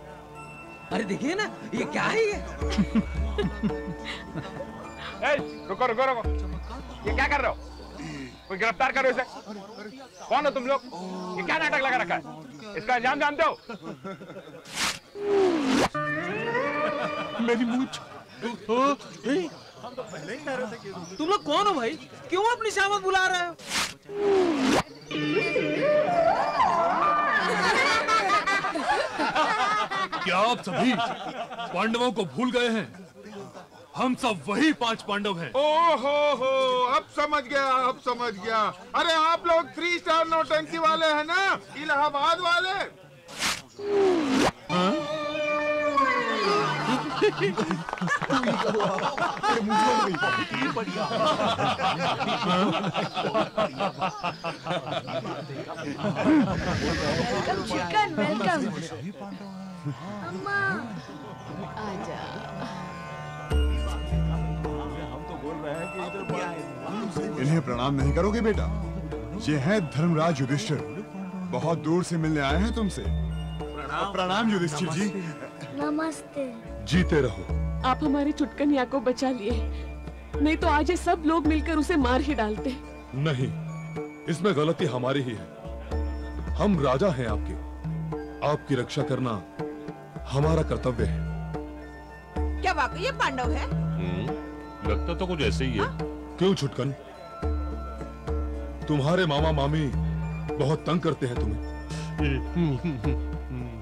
अरे देखिए ना, ये क्या है ये? रुको रुको रुको, ये क्या कर रहे हो? कोई गिरफ्तार करो इसे। कौन हो तुम लोग? ये क्या नाटक लगा रखा है? इसका अंजाम जानते हो? मेरी मूंछ। तुम लोग कौन हो भाई? क्यों अपनी शामत बुला रहे हो? क्या आप सभी पांडवों को भूल गए हैं? हम सब वही 5 पांडव हैं। ओहो हो, अब समझ गया, अब समझ गया। अरे आप लोग 3 स्टार नौटंकी वाले हैं ना, इलाहाबाद वाले। Chicken welcome. अम्मा आजा। इन्हें प्रणाम नहीं करोगे बेटा? ये है धर्मराज युधिष्ठिर, बहुत दूर से मिलने आए हैं तुमसे। प्रणाम युधिष्ठिर जी। नमस्ते। जीते रहो। आप हमारे चुटकनिया को बचा लिए, नहीं तो आज ये सब लोग मिलकर उसे मार ही डालते। नहीं, इसमें गलती हमारी ही है। हम राजा हैं आपके, आपकी रक्षा करना हमारा कर्तव्य है। क्या वाकई ये पांडव है? लगता तो कुछ ऐसे ही है। क्यों छुटकन, तुम्हारे मामा मामी बहुत तंग करते हैं तुम्हें?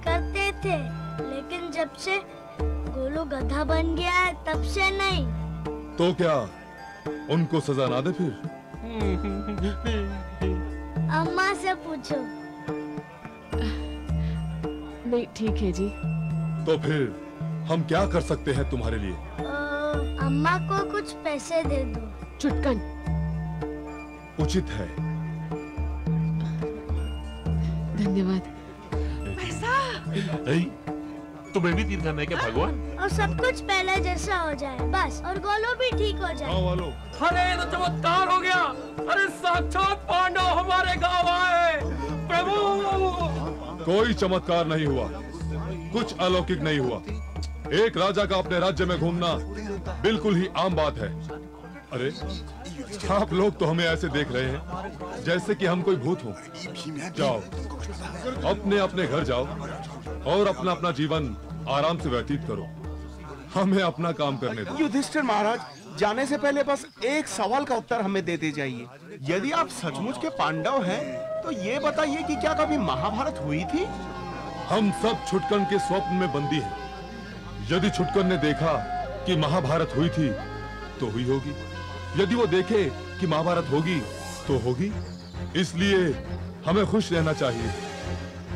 करते थे, लेकिन जब से गोलू गधा बन गया है तब से नहीं। तो क्या उनको सजा ना दे फिर? अम्मा से पूछो। नहीं, ठीक है जी। तो फिर हम क्या कर सकते हैं तुम्हारे लिए? अम्मा को कुछ पैसे दे दो। चुटकन उचित है। धन्यवाद। पैसा? तुम्हें भी तीर खाना है क्या भगवान? और सब कुछ पहले जैसा हो जाए बस, और गोलू भी ठीक हो जाए। अरे तो चमत्कार हो गया। अरे साक्षात पांडव हमारे गांव आए। प्रभु, कोई चमत्कार नहीं हुआ, कुछ अलौकिक नहीं हुआ। एक राजा का अपने राज्य में घूमना बिल्कुल ही आम बात है। अरे आप लोग तो हमें ऐसे देख रहे हैं जैसे कि हम कोई भूत हों। जाओ, अपने अपने घर जाओ और अपना अपना जीवन आराम से व्यतीत करो। हमें अपना काम करने दो। युधिष्ठिर महाराज, जाने से पहले बस एक सवाल का उत्तर हमें देते जाइए। यदि आप सचमुच के पांडव हैं, तो ये बताइए कि क्या कभी महाभारत हुई थी? हम सब छुटकन के स्वप्न में बंदी हैं। यदि छुटकन ने देखा कि महाभारत हुई थी तो हुई होगी, यदि वो देखे कि महाभारत होगी तो होगी। इसलिए हमें खुश रहना चाहिए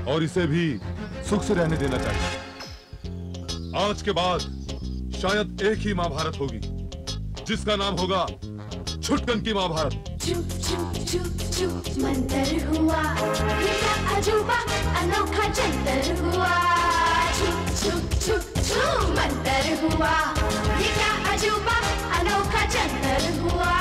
और इसे भी सुख से रहने देना चाहिए। आज के बाद शायद एक ही महाभारत होगी, जिसका नाम होगा छुटकन की महाभारत। चुप चुप चुप चुप मंतर हुआ, ये क्या अजूबा अनोखा जंतर हुआ। चुप चुप चुप हुआ, ये क्या अजूबा अनोखा जंतर हुआ।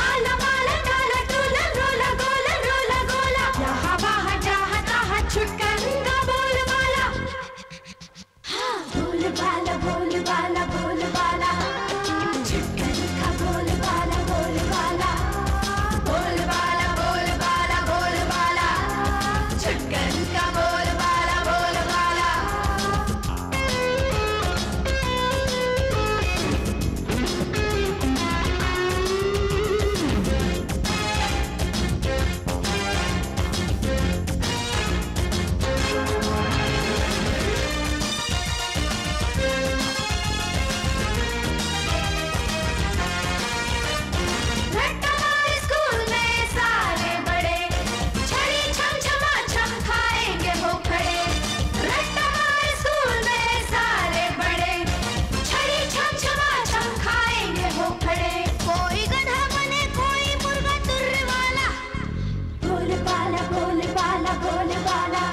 आला माला काला टूला रोला गोला रोला गोला, यहाँ वहाँ जहाँ तहाँ छुटकन का बोलबाला। हाँ बोलबाला बोलबाला बोलबाला, छुटकन का बोलबाला बोलबाला। बोलबाला बोलबाला बोलबाला, छुटकन का बोलबाला बोलबाला। रट्टा मारे स्कूल में सारे बड़े, छड़ी छम छमा छम खाएंगे हो खड़े। रट्टा मारे स्कूल में सारे बड़े, छड़ी छम छमा छम खाएंगे हो खड़े। कोई गधा बने कोई मुर्गा तुर्रे वाला, बोलबाला बोलबाला बोलबाला।